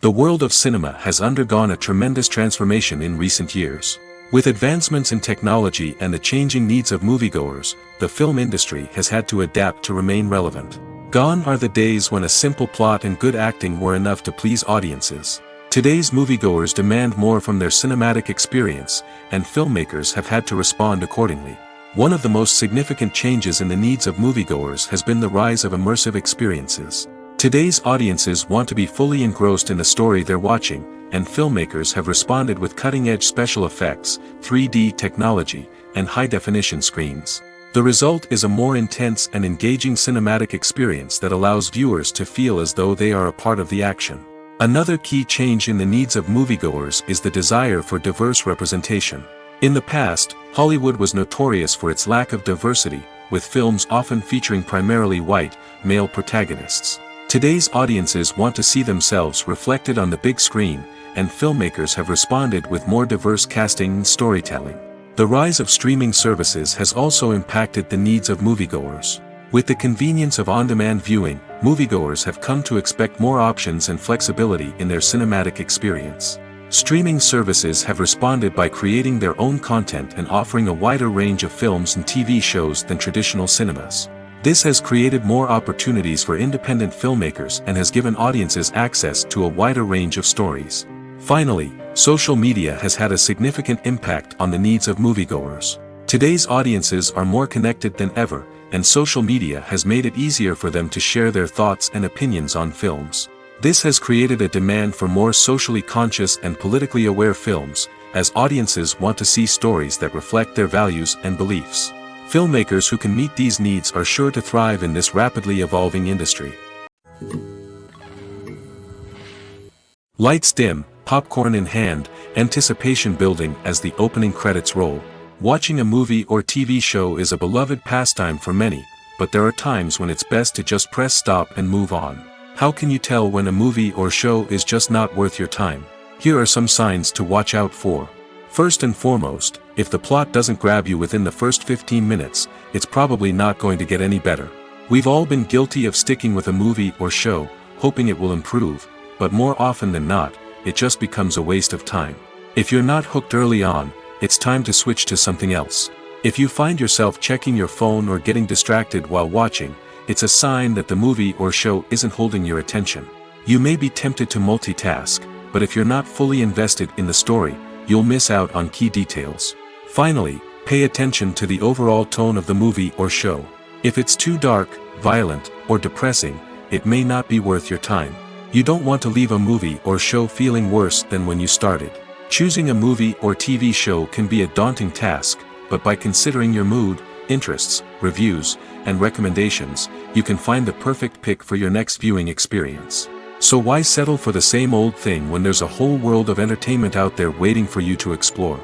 The world of cinema has undergone a tremendous transformation in recent years. With advancements in technology and the changing needs of moviegoers, the film industry has had to adapt to remain relevant. Gone are the days when a simple plot and good acting were enough to please audiences. Today's moviegoers demand more from their cinematic experience, and filmmakers have had to respond accordingly. One of the most significant changes in the needs of moviegoers has been the rise of immersive experiences. Today's audiences want to be fully engrossed in the story they're watching, and filmmakers have responded with cutting-edge special effects, 3D technology, and high-definition screens. The result is a more intense and engaging cinematic experience that allows viewers to feel as though they are a part of the action. Another key change in the needs of moviegoers is the desire for diverse representation. In the past, Hollywood was notorious for its lack of diversity, with films often featuring primarily white, male protagonists. Today's audiences want to see themselves reflected on the big screen, and filmmakers have responded with more diverse casting and storytelling. The rise of streaming services has also impacted the needs of moviegoers. With the convenience of on-demand viewing, moviegoers have come to expect more options and flexibility in their cinematic experience. Streaming services have responded by creating their own content and offering a wider range of films and TV shows than traditional cinemas. This has created more opportunities for independent filmmakers and has given audiences access to a wider range of stories. Finally, social media has had a significant impact on the needs of moviegoers. Today's audiences are more connected than ever, and social media has made it easier for them to share their thoughts and opinions on films. This has created a demand for more socially conscious and politically aware films, as audiences want to see stories that reflect their values and beliefs. Filmmakers who can meet these needs are sure to thrive in this rapidly evolving industry. Lights dim, popcorn in hand, anticipation building as the opening credits roll. Watching a movie or TV show is a beloved pastime for many, but there are times when it's best to just press stop and move on. How can you tell when a movie or show is just not worth your time? Here are some signs to watch out for. First and foremost, if the plot doesn't grab you within the first 15 minutes, it's probably not going to get any better. We've all been guilty of sticking with a movie or show, hoping it will improve, but more often than not, it just becomes a waste of time. If you're not hooked early on, it's time to switch to something else. If you find yourself checking your phone or getting distracted while watching, it's a sign that the movie or show isn't holding your attention. You may be tempted to multitask, but if you're not fully invested in the story, you'll miss out on key details. Finally, pay attention to the overall tone of the movie or show. If it's too dark, violent, or depressing, it may not be worth your time. You don't want to leave a movie or show feeling worse than when you started. Choosing a movie or TV show can be a daunting task, but by considering your mood, interests, reviews, and recommendations, you can find the perfect pick for your next viewing experience. So why settle for the same old thing when there's a whole world of entertainment out there waiting for you to explore?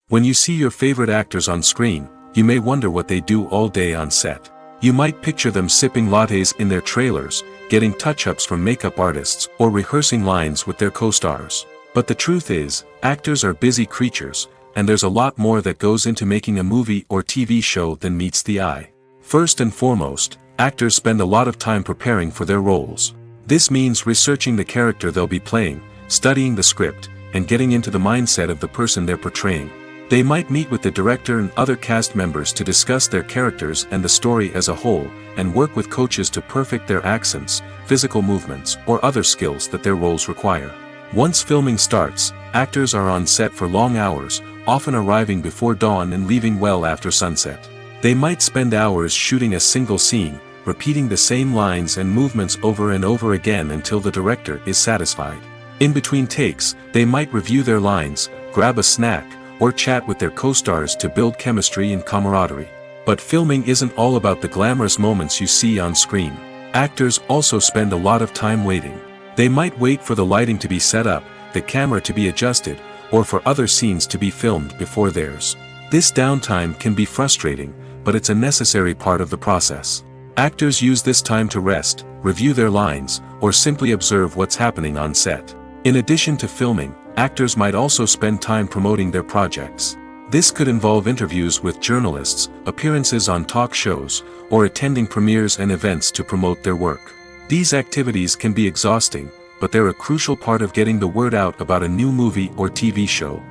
When you see your favorite actors on screen, you may wonder what they do all day on set. You might picture them sipping lattes in their trailers, getting touch-ups from makeup artists, or rehearsing lines with their co-stars. But the truth is, actors are busy creatures, and there's a lot more that goes into making a movie or TV show than meets the eye. First and foremost, actors spend a lot of time preparing for their roles. This means researching the character they'll be playing, studying the script, and getting into the mindset of the person they're portraying. They might meet with the director and other cast members to discuss their characters and the story as a whole, and work with coaches to perfect their accents, physical movements, or other skills that their roles require. Once filming starts, actors are on set for long hours, often arriving before dawn and leaving well after sunset. They might spend hours shooting a single scene, repeating the same lines and movements over and over again until the director is satisfied. In between takes, they might review their lines, grab a snack, or chat with their co-stars to build chemistry and camaraderie. But filming isn't all about the glamorous moments you see on screen. Actors also spend a lot of time waiting. They might wait for the lighting to be set up, the camera to be adjusted, or for other scenes to be filmed before theirs. This downtime can be frustrating, but it's a necessary part of the process. Actors use this time to rest, review their lines, or simply observe what's happening on set. In addition to filming, actors might also spend time promoting their projects. This could involve interviews with journalists, appearances on talk shows, or attending premieres and events to promote their work. These activities can be exhausting, but they're a crucial part of getting the word out about a new movie or TV show.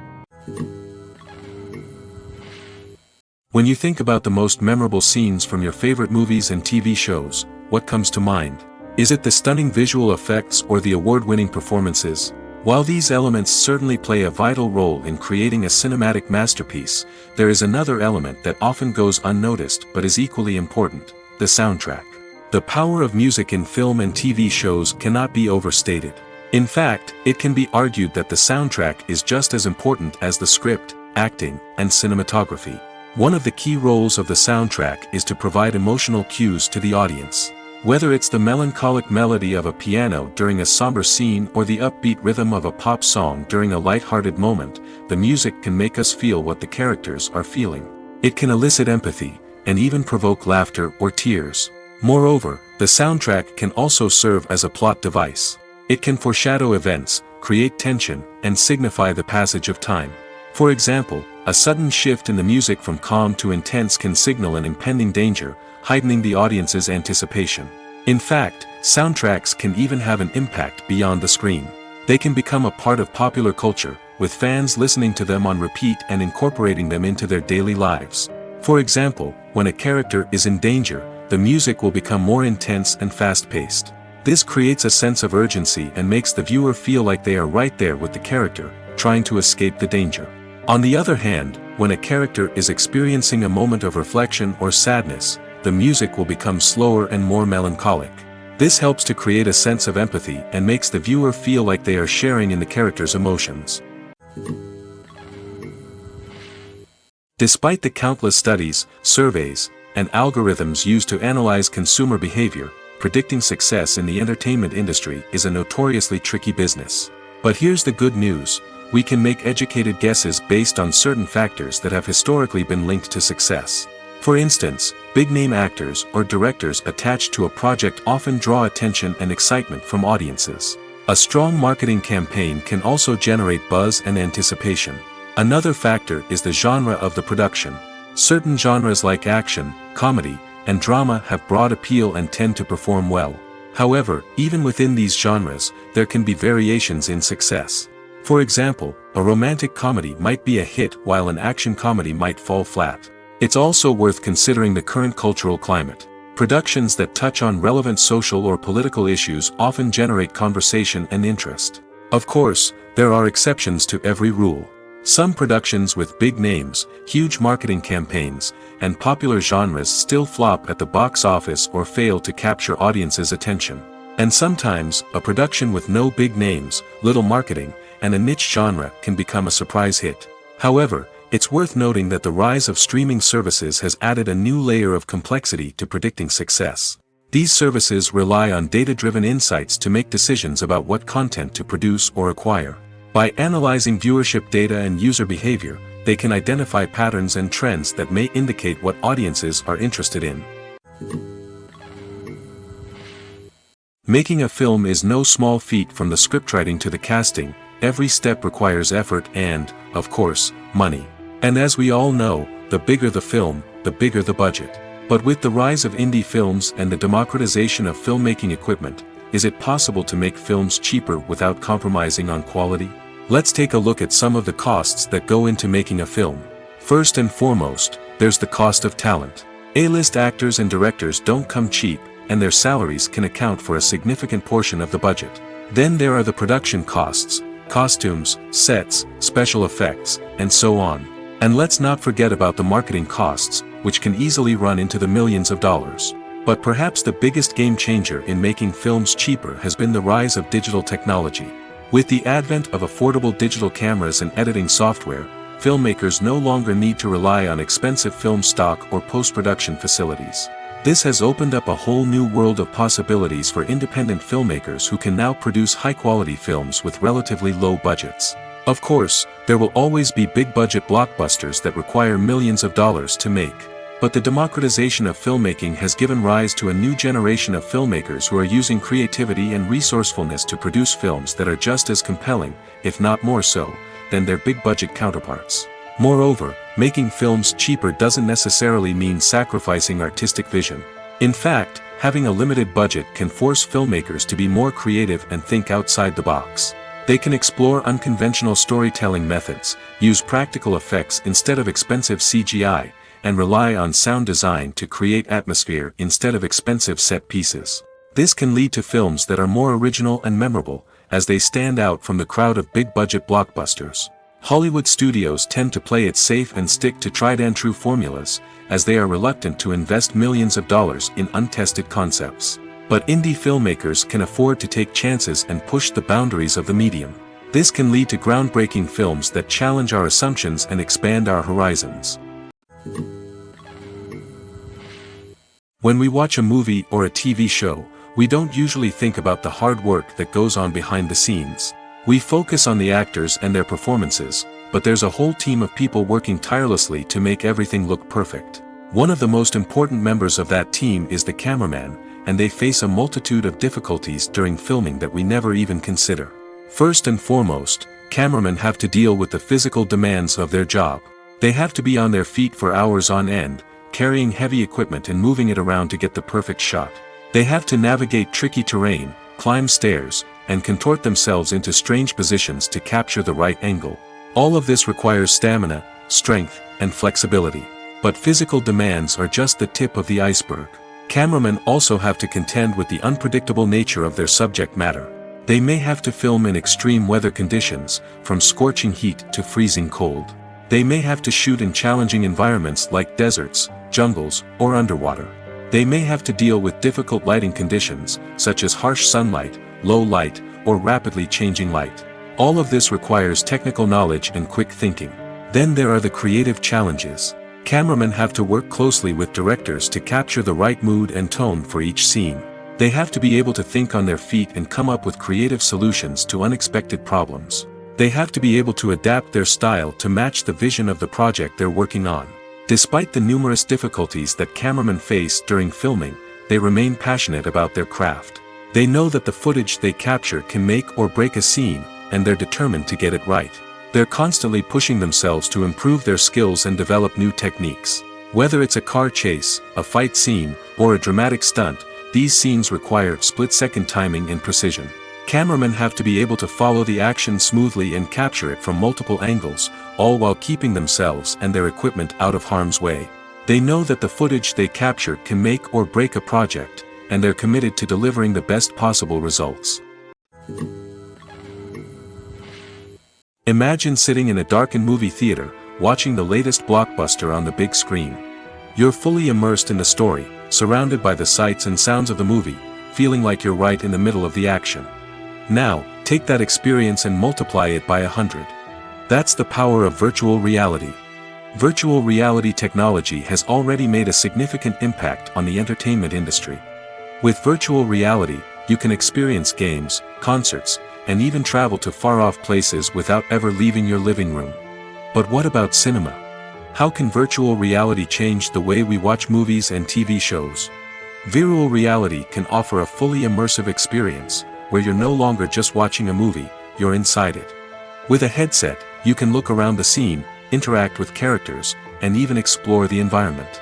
When you think about the most memorable scenes from your favorite movies and TV shows, what comes to mind? Is it the stunning visual effects or the award-winning performances? While these elements certainly play a vital role in creating a cinematic masterpiece, there is another element that often goes unnoticed but is equally important: the soundtrack. The power of music in film and TV shows cannot be overstated. In fact, it can be argued that the soundtrack is just as important as the script, acting, and cinematography. One of the key roles of the soundtrack is to provide emotional cues to the audience. Whether it's the melancholic melody of a piano during a somber scene or the upbeat rhythm of a pop song during a light-hearted moment, the music can make us feel what the characters are feeling. It can elicit empathy, and even provoke laughter or tears. Moreover, the soundtrack can also serve as a plot device. It can foreshadow events, create tension, and signify the passage of time. For example, a sudden shift in the music from calm to intense can signal an impending danger, heightening the audience's anticipation. In fact, soundtracks can even have an impact beyond the screen. They can become a part of popular culture, with fans listening to them on repeat and incorporating them into their daily lives. For example, when a character is in danger, the music will become more intense and fast-paced. This creates a sense of urgency and makes the viewer feel like they are right there with the character, trying to escape the danger. On the other hand, when a character is experiencing a moment of reflection or sadness, the music will become slower and more melancholic. This helps to create a sense of empathy and makes the viewer feel like they are sharing in the character's emotions. Despite the countless studies, surveys, and algorithms used to analyze consumer behavior, predicting success in the entertainment industry is a notoriously tricky business. But here's the good news: we can make educated guesses based on certain factors that have historically been linked to success. For instance, big-name actors or directors attached to a project often draw attention and excitement from audiences. A strong marketing campaign can also generate buzz and anticipation. Another factor is the genre of the production. Certain genres like action, comedy, and drama have broad appeal and tend to perform well. However, even within these genres, there can be variations in success. For example, a romantic comedy might be a hit while an action comedy might fall flat. It's also worth considering the current cultural climate. Productions that touch on relevant social or political issues often generate conversation and interest. Of course, there are exceptions to every rule. Some productions with big names, huge marketing campaigns, and popular genres still flop at the box office or fail to capture audiences' attention. And sometimes, a production with no big names, little marketing, and a niche genre can become a surprise hit. However, it's worth noting that the rise of streaming services has added a new layer of complexity to predicting success. These services rely on data-driven insights to make decisions about what content to produce or acquire. By analyzing viewership data and user behavior, they can identify patterns and trends that may indicate what audiences are interested in. Making a film is no small feat. From the scriptwriting to the casting, every step requires effort and, of course, money. And as we all know, the bigger the film, the bigger the budget. But with the rise of indie films and the democratization of filmmaking equipment, is it possible to make films cheaper without compromising on quality? Let's take a look at some of the costs that go into making a film. First and foremost, there's the cost of talent. A-list actors and directors don't come cheap, and their salaries can account for a significant portion of the budget. Then there are the production costs, costumes, sets, special effects, and so on. And let's not forget about the marketing costs, which can easily run into the millions of dollars. But perhaps the biggest game changer in making films cheaper has been the rise of digital technology. With the advent of affordable digital cameras and editing software, filmmakers no longer need to rely on expensive film stock or post-production facilities. This has opened up a whole new world of possibilities for independent filmmakers who can now produce high-quality films with relatively low budgets. Of course, there will always be big-budget blockbusters that require millions of dollars to make. But the democratization of filmmaking has given rise to a new generation of filmmakers who are using creativity and resourcefulness to produce films that are just as compelling, if not more so, than their big-budget counterparts. Moreover, making films cheaper doesn't necessarily mean sacrificing artistic vision. In fact, having a limited budget can force filmmakers to be more creative and think outside the box. They can explore unconventional storytelling methods, use practical effects instead of expensive CGI, and rely on sound design to create atmosphere instead of expensive set pieces. This can lead to films that are more original and memorable, as they stand out from the crowd of big-budget blockbusters. Hollywood studios tend to play it safe and stick to tried-and-true formulas, as they are reluctant to invest millions of dollars in untested concepts. But indie filmmakers can afford to take chances and push the boundaries of the medium. This can lead to groundbreaking films that challenge our assumptions and expand our horizons. When we watch a movie or a TV show, we don't usually think about the hard work that goes on behind the scenes. We focus on the actors and their performances, but there's a whole team of people working tirelessly to make everything look perfect. One of the most important members of that team is the cameraman, and they face a multitude of difficulties during filming that we never even consider. First and foremost, cameramen have to deal with the physical demands of their job. They have to be on their feet for hours on end, carrying heavy equipment and moving it around to get the perfect shot. They have to navigate tricky terrain, climb stairs, and contort themselves into strange positions to capture the right angle. All of this requires stamina, strength, and flexibility. But physical demands are just the tip of the iceberg. Cameramen also have to contend with the unpredictable nature of their subject matter. They may have to film in extreme weather conditions, from scorching heat to freezing cold. They may have to shoot in challenging environments like deserts, jungles, or underwater. They may have to deal with difficult lighting conditions, such as harsh sunlight, low light, or rapidly changing light. All of this requires technical knowledge and quick thinking. Then there are the creative challenges. Cameramen have to work closely with directors to capture the right mood and tone for each scene. They have to be able to think on their feet and come up with creative solutions to unexpected problems. They have to be able to adapt their style to match the vision of the project they're working on. Despite the numerous difficulties that cameramen face during filming, they remain passionate about their craft. They know that the footage they capture can make or break a scene, and they're determined to get it right. They're constantly pushing themselves to improve their skills and develop new techniques. Whether it's a car chase, a fight scene, or a dramatic stunt, these scenes require split-second timing and precision. Cameramen have to be able to follow the action smoothly and capture it from multiple angles, all while keeping themselves and their equipment out of harm's way. They know that the footage they capture can make or break a project, and they're committed to delivering the best possible results. Imagine sitting in a darkened movie theater, watching the latest blockbuster on the big screen. You're fully immersed in the story, surrounded by the sights and sounds of the movie, feeling like you're right in the middle of the action. Now, take that experience and multiply it by 100. That's the power of virtual reality. Virtual reality technology has already made a significant impact on the entertainment industry. With virtual reality, you can experience games, concerts, and even travel to far-off places without ever leaving your living room. But what about cinema? How can virtual reality change the way we watch movies and TV shows? Virtual reality can offer a fully immersive experience, where you're no longer just watching a movie, you're inside it. With a headset, you can look around the scene, interact with characters, and even explore the environment.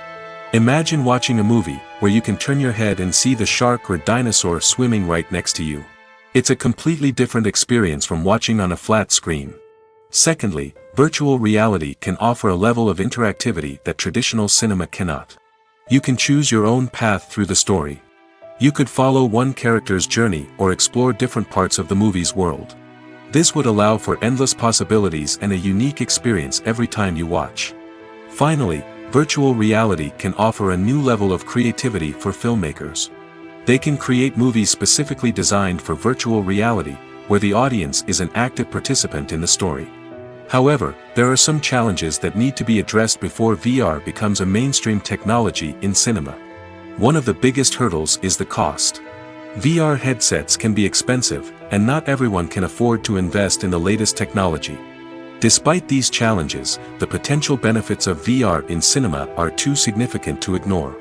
Imagine watching a movie, where you can turn your head and see the shark or dinosaur swimming right next to you. It's a completely different experience from watching on a flat screen. Secondly, virtual reality can offer a level of interactivity that traditional cinema cannot. You can choose your own path through the story. You could follow one character's journey or explore different parts of the movie's world. This would allow for endless possibilities and a unique experience every time you watch. Finally, virtual reality can offer a new level of creativity for filmmakers. They can create movies specifically designed for virtual reality, where the audience is an active participant in the story. However, there are some challenges that need to be addressed before VR becomes a mainstream technology in cinema. One of the biggest hurdles is the cost. VR headsets can be expensive, and not everyone can afford to invest in the latest technology. Despite these challenges, the potential benefits of VR in cinema are too significant to ignore.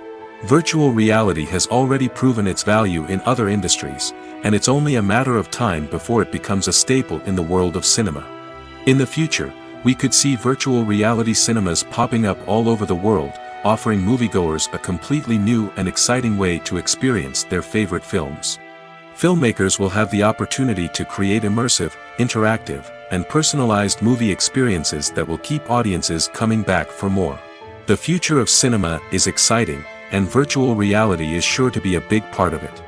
Virtual reality has already proven its value in other industries, and it's only a matter of time before it becomes a staple in the world of cinema. In the future, we could see virtual reality cinemas popping up all over the world, offering moviegoers a completely new and exciting way to experience their favorite films. Filmmakers will have the opportunity to create immersive, interactive, and personalized movie experiences that will keep audiences coming back for more. The future of cinema is exciting, and virtual reality is sure to be a big part of it.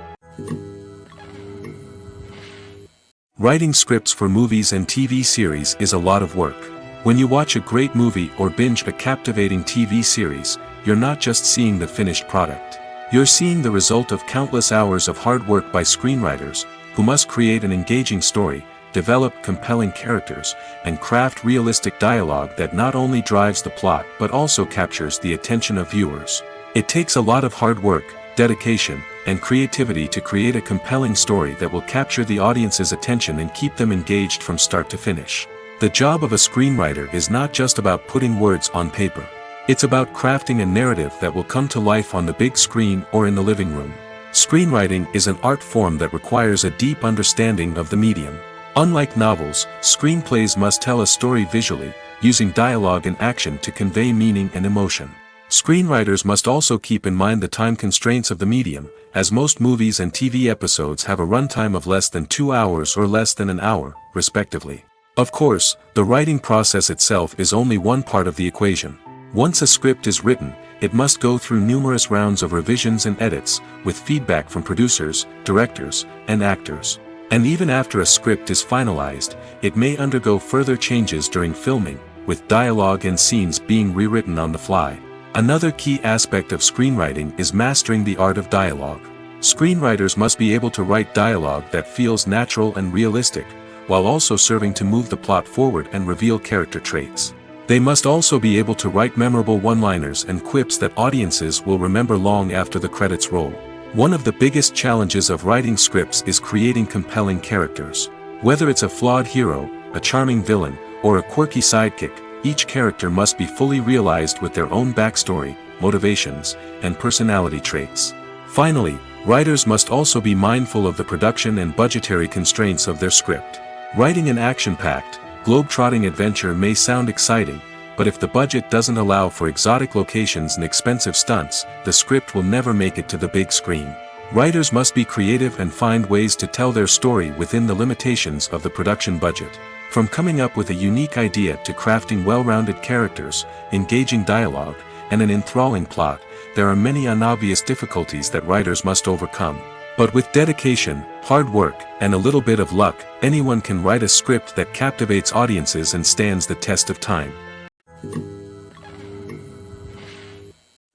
Writing scripts for movies and TV series is a lot of work. When you watch a great movie or binge a captivating TV series, you're not just seeing the finished product. You're seeing the result of countless hours of hard work by screenwriters, who must create an engaging story, develop compelling characters, and craft realistic dialogue that not only drives the plot but also captures the attention of viewers. It takes a lot of hard work, dedication, and creativity to create a compelling story that will capture the audience's attention and keep them engaged from start to finish. The job of a screenwriter is not just about putting words on paper. It's about crafting a narrative that will come to life on the big screen or in the living room. Screenwriting is an art form that requires a deep understanding of the medium. Unlike novels, screenplays must tell a story visually, using dialogue and action to convey meaning and emotion. Screenwriters must also keep in mind the time constraints of the medium, as most movies and TV episodes have a runtime of less than 2 hours or less than an hour, respectively. Of course, the writing process itself is only one part of the equation. Once a script is written, it must go through numerous rounds of revisions and edits, with feedback from producers, directors, and actors. And even after a script is finalized, it may undergo further changes during filming, with dialogue and scenes being rewritten on the fly. Another key aspect of screenwriting is mastering the art of dialogue. Screenwriters must be able to write dialogue that feels natural and realistic, while also serving to move the plot forward and reveal character traits. They must also be able to write memorable one-liners and quips that audiences will remember long after the credits roll. One of the biggest challenges of writing scripts is creating compelling characters. Whether it's a flawed hero, a charming villain, or a quirky sidekick, each character must be fully realized with their own backstory, motivations, and personality traits. Finally, writers must also be mindful of the production and budgetary constraints of their script. Writing an action-packed, globe-trotting adventure may sound exciting, but if the budget doesn't allow for exotic locations and expensive stunts, the script will never make it to the big screen. Writers must be creative and find ways to tell their story within the limitations of the production budget. From coming up with a unique idea to crafting well-rounded characters, engaging dialogue, and an enthralling plot, there are many unobvious difficulties that writers must overcome. But with dedication, hard work, and a little bit of luck, anyone can write a script that captivates audiences and stands the test of time.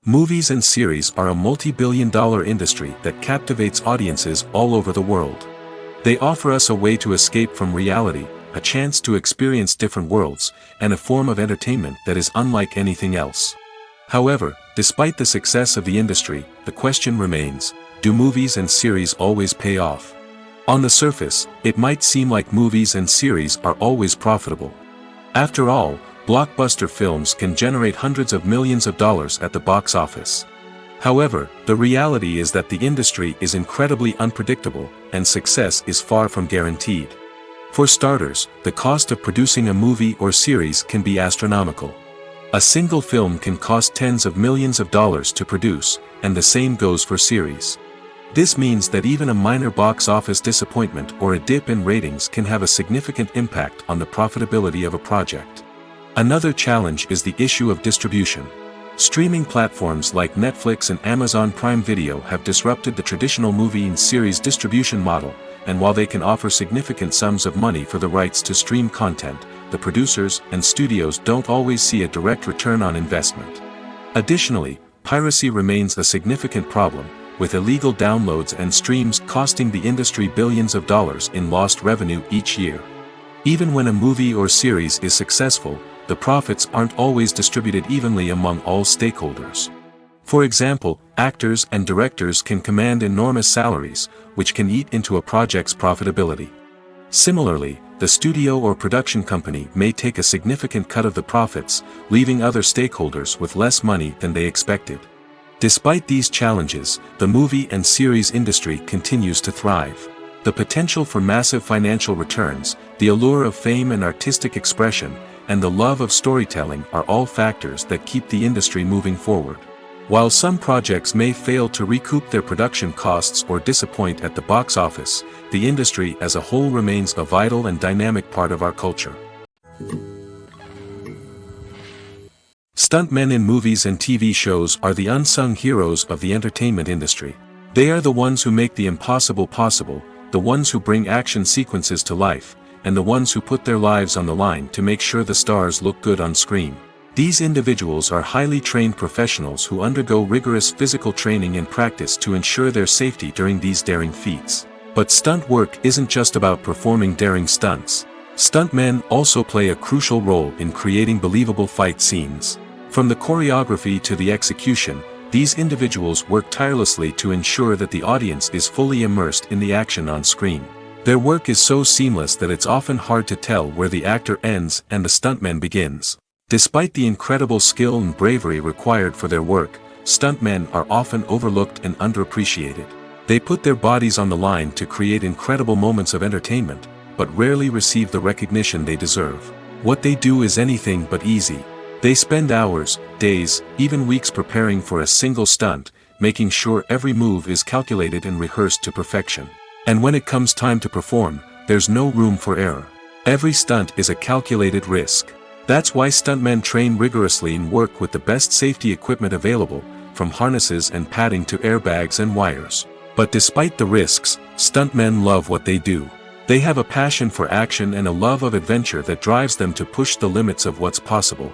Movies and series are a multi-billion-dollar industry that captivates audiences all over the world. They offer us a way to escape from reality, a chance to experience different worlds, and a form of entertainment that is unlike anything else. However, despite the success of the industry, the question remains, do movies and series always pay off? On the surface, it might seem like movies and series are always profitable. After all, blockbuster films can generate hundreds of millions of dollars at the box office. However, the reality is that the industry is incredibly unpredictable, and success is far from guaranteed. For starters, the cost of producing a movie or series can be astronomical. A single film can cost tens of millions of dollars to produce, and the same goes for series. This means that even a minor box office disappointment or a dip in ratings can have a significant impact on the profitability of a project. Another challenge is the issue of distribution. Streaming platforms like Netflix and Amazon Prime Video have disrupted the traditional movie and series distribution model, and while they can offer significant sums of money for the rights to stream content, the producers and studios don't always see a direct return on investment. Additionally, piracy remains a significant problem, with illegal downloads and streams costing the industry billions of dollars in lost revenue each year. Even when a movie or series is successful, the profits aren't always distributed evenly among all stakeholders. For example, actors and directors can command enormous salaries, which can eat into a project's profitability. Similarly, the studio or production company may take a significant cut of the profits, leaving other stakeholders with less money than they expected. Despite these challenges, the movie and series industry continues to thrive. The potential for massive financial returns, the allure of fame and artistic expression, and the love of storytelling are all factors that keep the industry moving forward. While some projects may fail to recoup their production costs or disappoint at the box office, the industry as a whole remains a vital and dynamic part of our culture. Stuntmen in movies and TV shows are the unsung heroes of the entertainment industry. They are the ones who make the impossible possible, the ones who bring action sequences to life, and the ones who put their lives on the line to make sure the stars look good on screen. These individuals are highly trained professionals who undergo rigorous physical training and practice to ensure their safety during these daring feats. But stunt work isn't just about performing daring stunts. Stuntmen also play a crucial role in creating believable fight scenes. From the choreography to the execution, these individuals work tirelessly to ensure that the audience is fully immersed in the action on screen. Their work is so seamless that it's often hard to tell where the actor ends and the stuntman begins. Despite the incredible skill and bravery required for their work, stuntmen are often overlooked and underappreciated. They put their bodies on the line to create incredible moments of entertainment, but rarely receive the recognition they deserve. What they do is anything but easy. They spend hours, days, even weeks preparing for a single stunt, making sure every move is calculated and rehearsed to perfection. And when it comes time to perform, there's no room for error. Every stunt is a calculated risk. That's why stuntmen train rigorously and work with the best safety equipment available, from harnesses and padding to airbags and wires. But despite the risks, stuntmen love what they do. They have a passion for action and a love of adventure that drives them to push the limits of what's possible.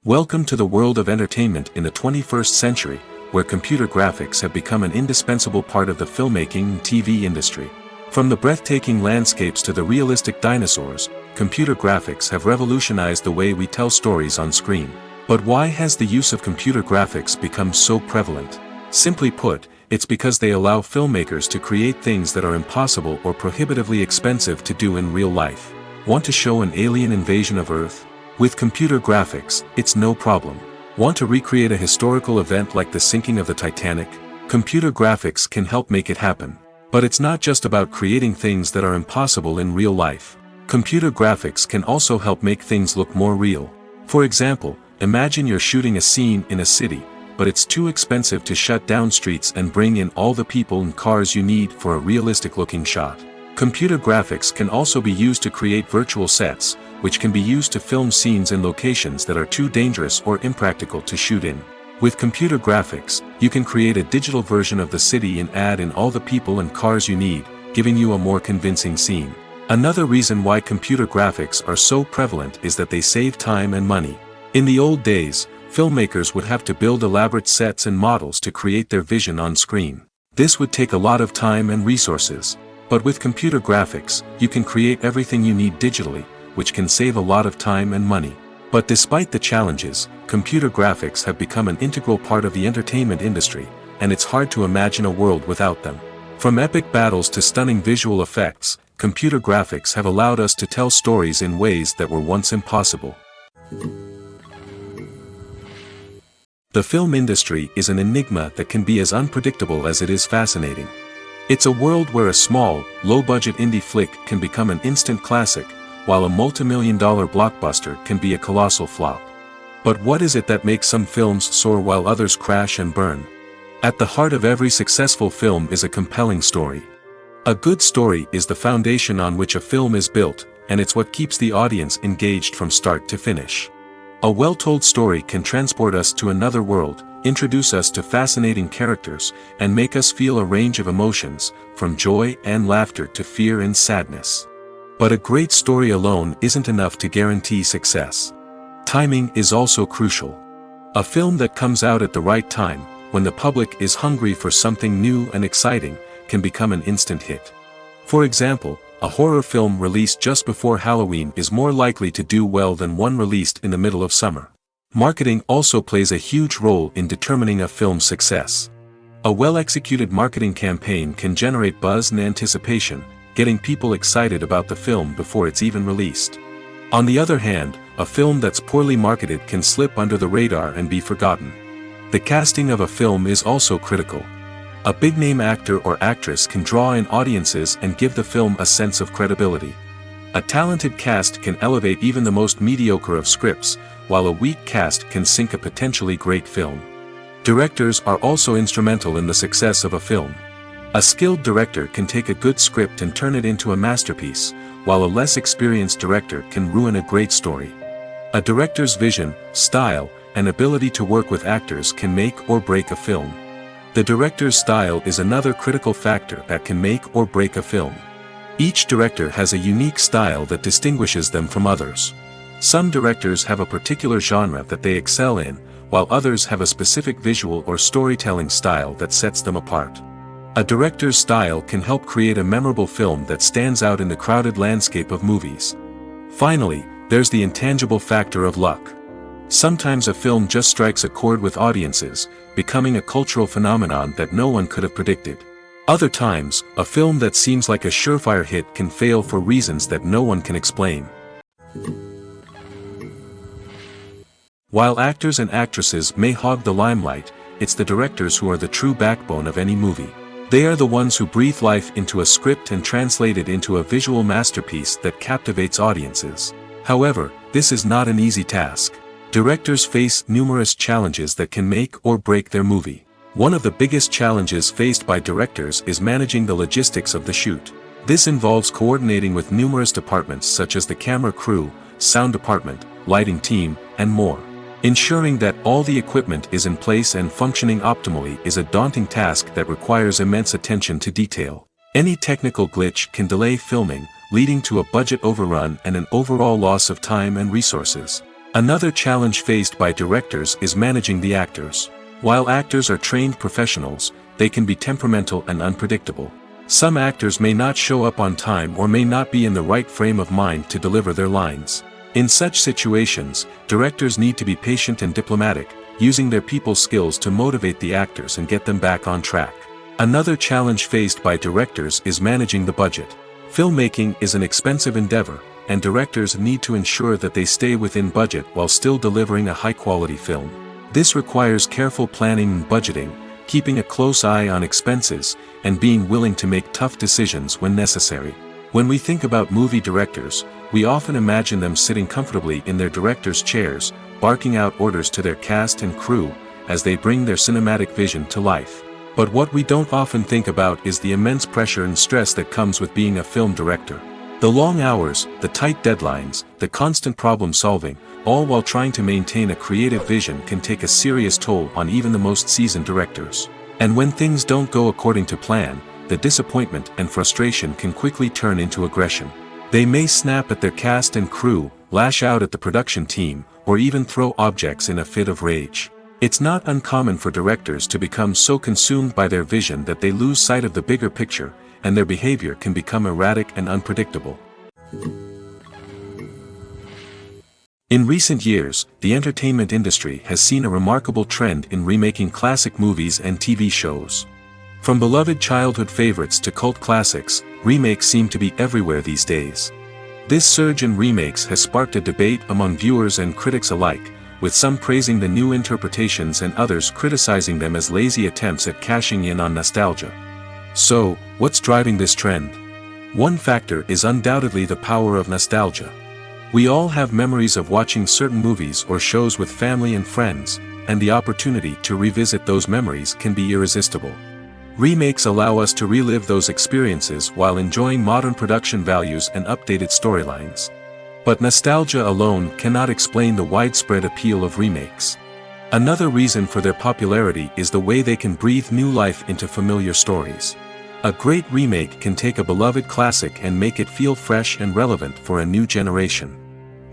Welcome to the world of entertainment in the 21st century, where computer graphics have become an indispensable part of the filmmaking and TV industry. From the breathtaking landscapes to the realistic dinosaurs, computer graphics have revolutionized the way we tell stories on screen. But why has the use of computer graphics become so prevalent? Simply put, it's because they allow filmmakers to create things that are impossible or prohibitively expensive to do in real life. Want to show an alien invasion of Earth? With computer graphics, it's no problem. Want to recreate a historical event like the sinking of the Titanic? Computer graphics can help make it happen. But it's not just about creating things that are impossible in real life. Computer graphics can also help make things look more real. For example, imagine you're shooting a scene in a city, but it's too expensive to shut down streets and bring in all the people and cars you need for a realistic-looking shot. Computer graphics can also be used to create virtual sets, which can be used to film scenes in locations that are too dangerous or impractical to shoot in. With computer graphics, you can create a digital version of the city and add in all the people and cars you need, giving you a more convincing scene. Another reason why computer graphics are so prevalent is that they save time and money. In the old days, filmmakers would have to build elaborate sets and models to create their vision on screen. This would take a lot of time and resources. But with computer graphics, you can create everything you need digitally, which can save a lot of time and money. But despite the challenges, computer graphics have become an integral part of the entertainment industry, and it's hard to imagine a world without them. From epic battles to stunning visual effects, computer graphics have allowed us to tell stories in ways that were once impossible. The film industry is an enigma that can be as unpredictable as it is fascinating. It's a world where a small, low-budget indie flick can become an instant classic, while a multi-million-dollar blockbuster can be a colossal flop. But what is it that makes some films soar while others crash and burn? At the heart of every successful film is a compelling story. A good story is the foundation on which a film is built, and it's what keeps the audience engaged from start to finish. A well-told story can transport us to another world, introduce us to fascinating characters, and make us feel a range of emotions, from joy and laughter to fear and sadness. But a great story alone isn't enough to guarantee success. Timing is also crucial. A film that comes out at the right time, when the public is hungry for something new and exciting, can become an instant hit. For example, a horror film released just before Halloween is more likely to do well than one released in the middle of summer. Marketing also plays a huge role in determining a film's success. A well-executed marketing campaign can generate buzz and anticipation, getting people excited about the film before it's even released. On the other hand, a film that's poorly marketed can slip under the radar and be forgotten. The casting of a film is also critical. A big-name actor or actress can draw in audiences and give the film a sense of credibility. A talented cast can elevate even the most mediocre of scripts, while a weak cast can sink a potentially great film. Directors are also instrumental in the success of a film. A skilled director can take a good script and turn it into a masterpiece, while a less experienced director can ruin a great story. A director's vision, style, and ability to work with actors can make or break a film. The director's style is another critical factor that can make or break a film. Each director has a unique style that distinguishes them from others. Some directors have a particular genre that they excel in, while others have a specific visual or storytelling style that sets them apart. A director's style can help create a memorable film that stands out in the crowded landscape of movies. Finally, there's the intangible factor of luck. Sometimes a film just strikes a chord with audiences, becoming a cultural phenomenon that no one could have predicted. Other times, a film that seems like a surefire hit can fail for reasons that no one can explain. While actors and actresses may hog the limelight, it's the directors who are the true backbone of any movie. They are the ones who breathe life into a script and translate it into a visual masterpiece that captivates audiences. However, this is not an easy task. Directors face numerous challenges that can make or break their movie. One of the biggest challenges faced by directors is managing the logistics of the shoot. This involves coordinating with numerous departments such as the camera crew, sound department, lighting team, and more. Ensuring that all the equipment is in place and functioning optimally is a daunting task that requires immense attention to detail. Any technical glitch can delay filming, leading to a budget overrun and an overall loss of time and resources. Another challenge faced by directors is managing the actors. While actors are trained professionals, they can be temperamental and unpredictable. Some actors may not show up on time or may not be in the right frame of mind to deliver their lines. In such situations, directors need to be patient and diplomatic, using their people skills to motivate the actors and get them back on track. Another challenge faced by directors is managing the budget. Filmmaking is an expensive endeavor, and directors need to ensure that they stay within budget while still delivering a high-quality film. This requires careful planning and budgeting, keeping a close eye on expenses, and being willing to make tough decisions when necessary. When we think about movie directors, we often imagine them sitting comfortably in their director's chairs, barking out orders to their cast and crew, as they bring their cinematic vision to life. But what we don't often think about is the immense pressure and stress that comes with being a film director. The long hours, the tight deadlines, the constant problem solving, all while trying to maintain a creative vision can take a serious toll on even the most seasoned directors. And when things don't go according to plan, the disappointment and frustration can quickly turn into aggression. They may snap at their cast and crew, lash out at the production team, or even throw objects in a fit of rage. It's not uncommon for directors to become so consumed by their vision that they lose sight of the bigger picture, and their behavior can become erratic and unpredictable. In recent years, the entertainment industry has seen a remarkable trend in remaking classic movies and TV shows. From beloved childhood favorites to cult classics, remakes seem to be everywhere these days. This surge in remakes has sparked a debate among viewers and critics alike, with some praising the new interpretations and others criticizing them as lazy attempts at cashing in on nostalgia. So, what's driving this trend? One factor is undoubtedly the power of nostalgia. We all have memories of watching certain movies or shows with family and friends, and the opportunity to revisit those memories can be irresistible. Remakes allow us to relive those experiences while enjoying modern production values and updated storylines. But nostalgia alone cannot explain the widespread appeal of remakes. Another reason for their popularity is the way they can breathe new life into familiar stories. A great remake can take a beloved classic and make it feel fresh and relevant for a new generation.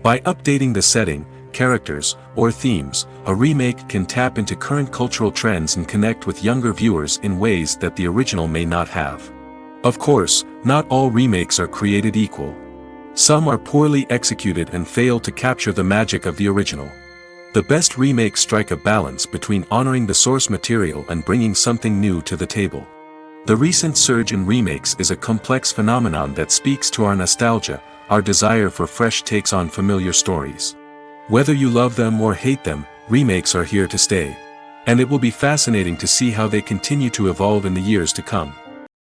By updating the setting, characters, or themes, a remake can tap into current cultural trends and connect with younger viewers in ways that the original may not have. Of course, not all remakes are created equal. Some are poorly executed and fail to capture the magic of the original. The best remakes strike a balance between honoring the source material and bringing something new to the table. The recent surge in remakes is a complex phenomenon that speaks to our nostalgia, our desire for fresh takes on familiar stories. Whether you love them or hate them, remakes are here to stay. And it will be fascinating to see how they continue to evolve in the years to come.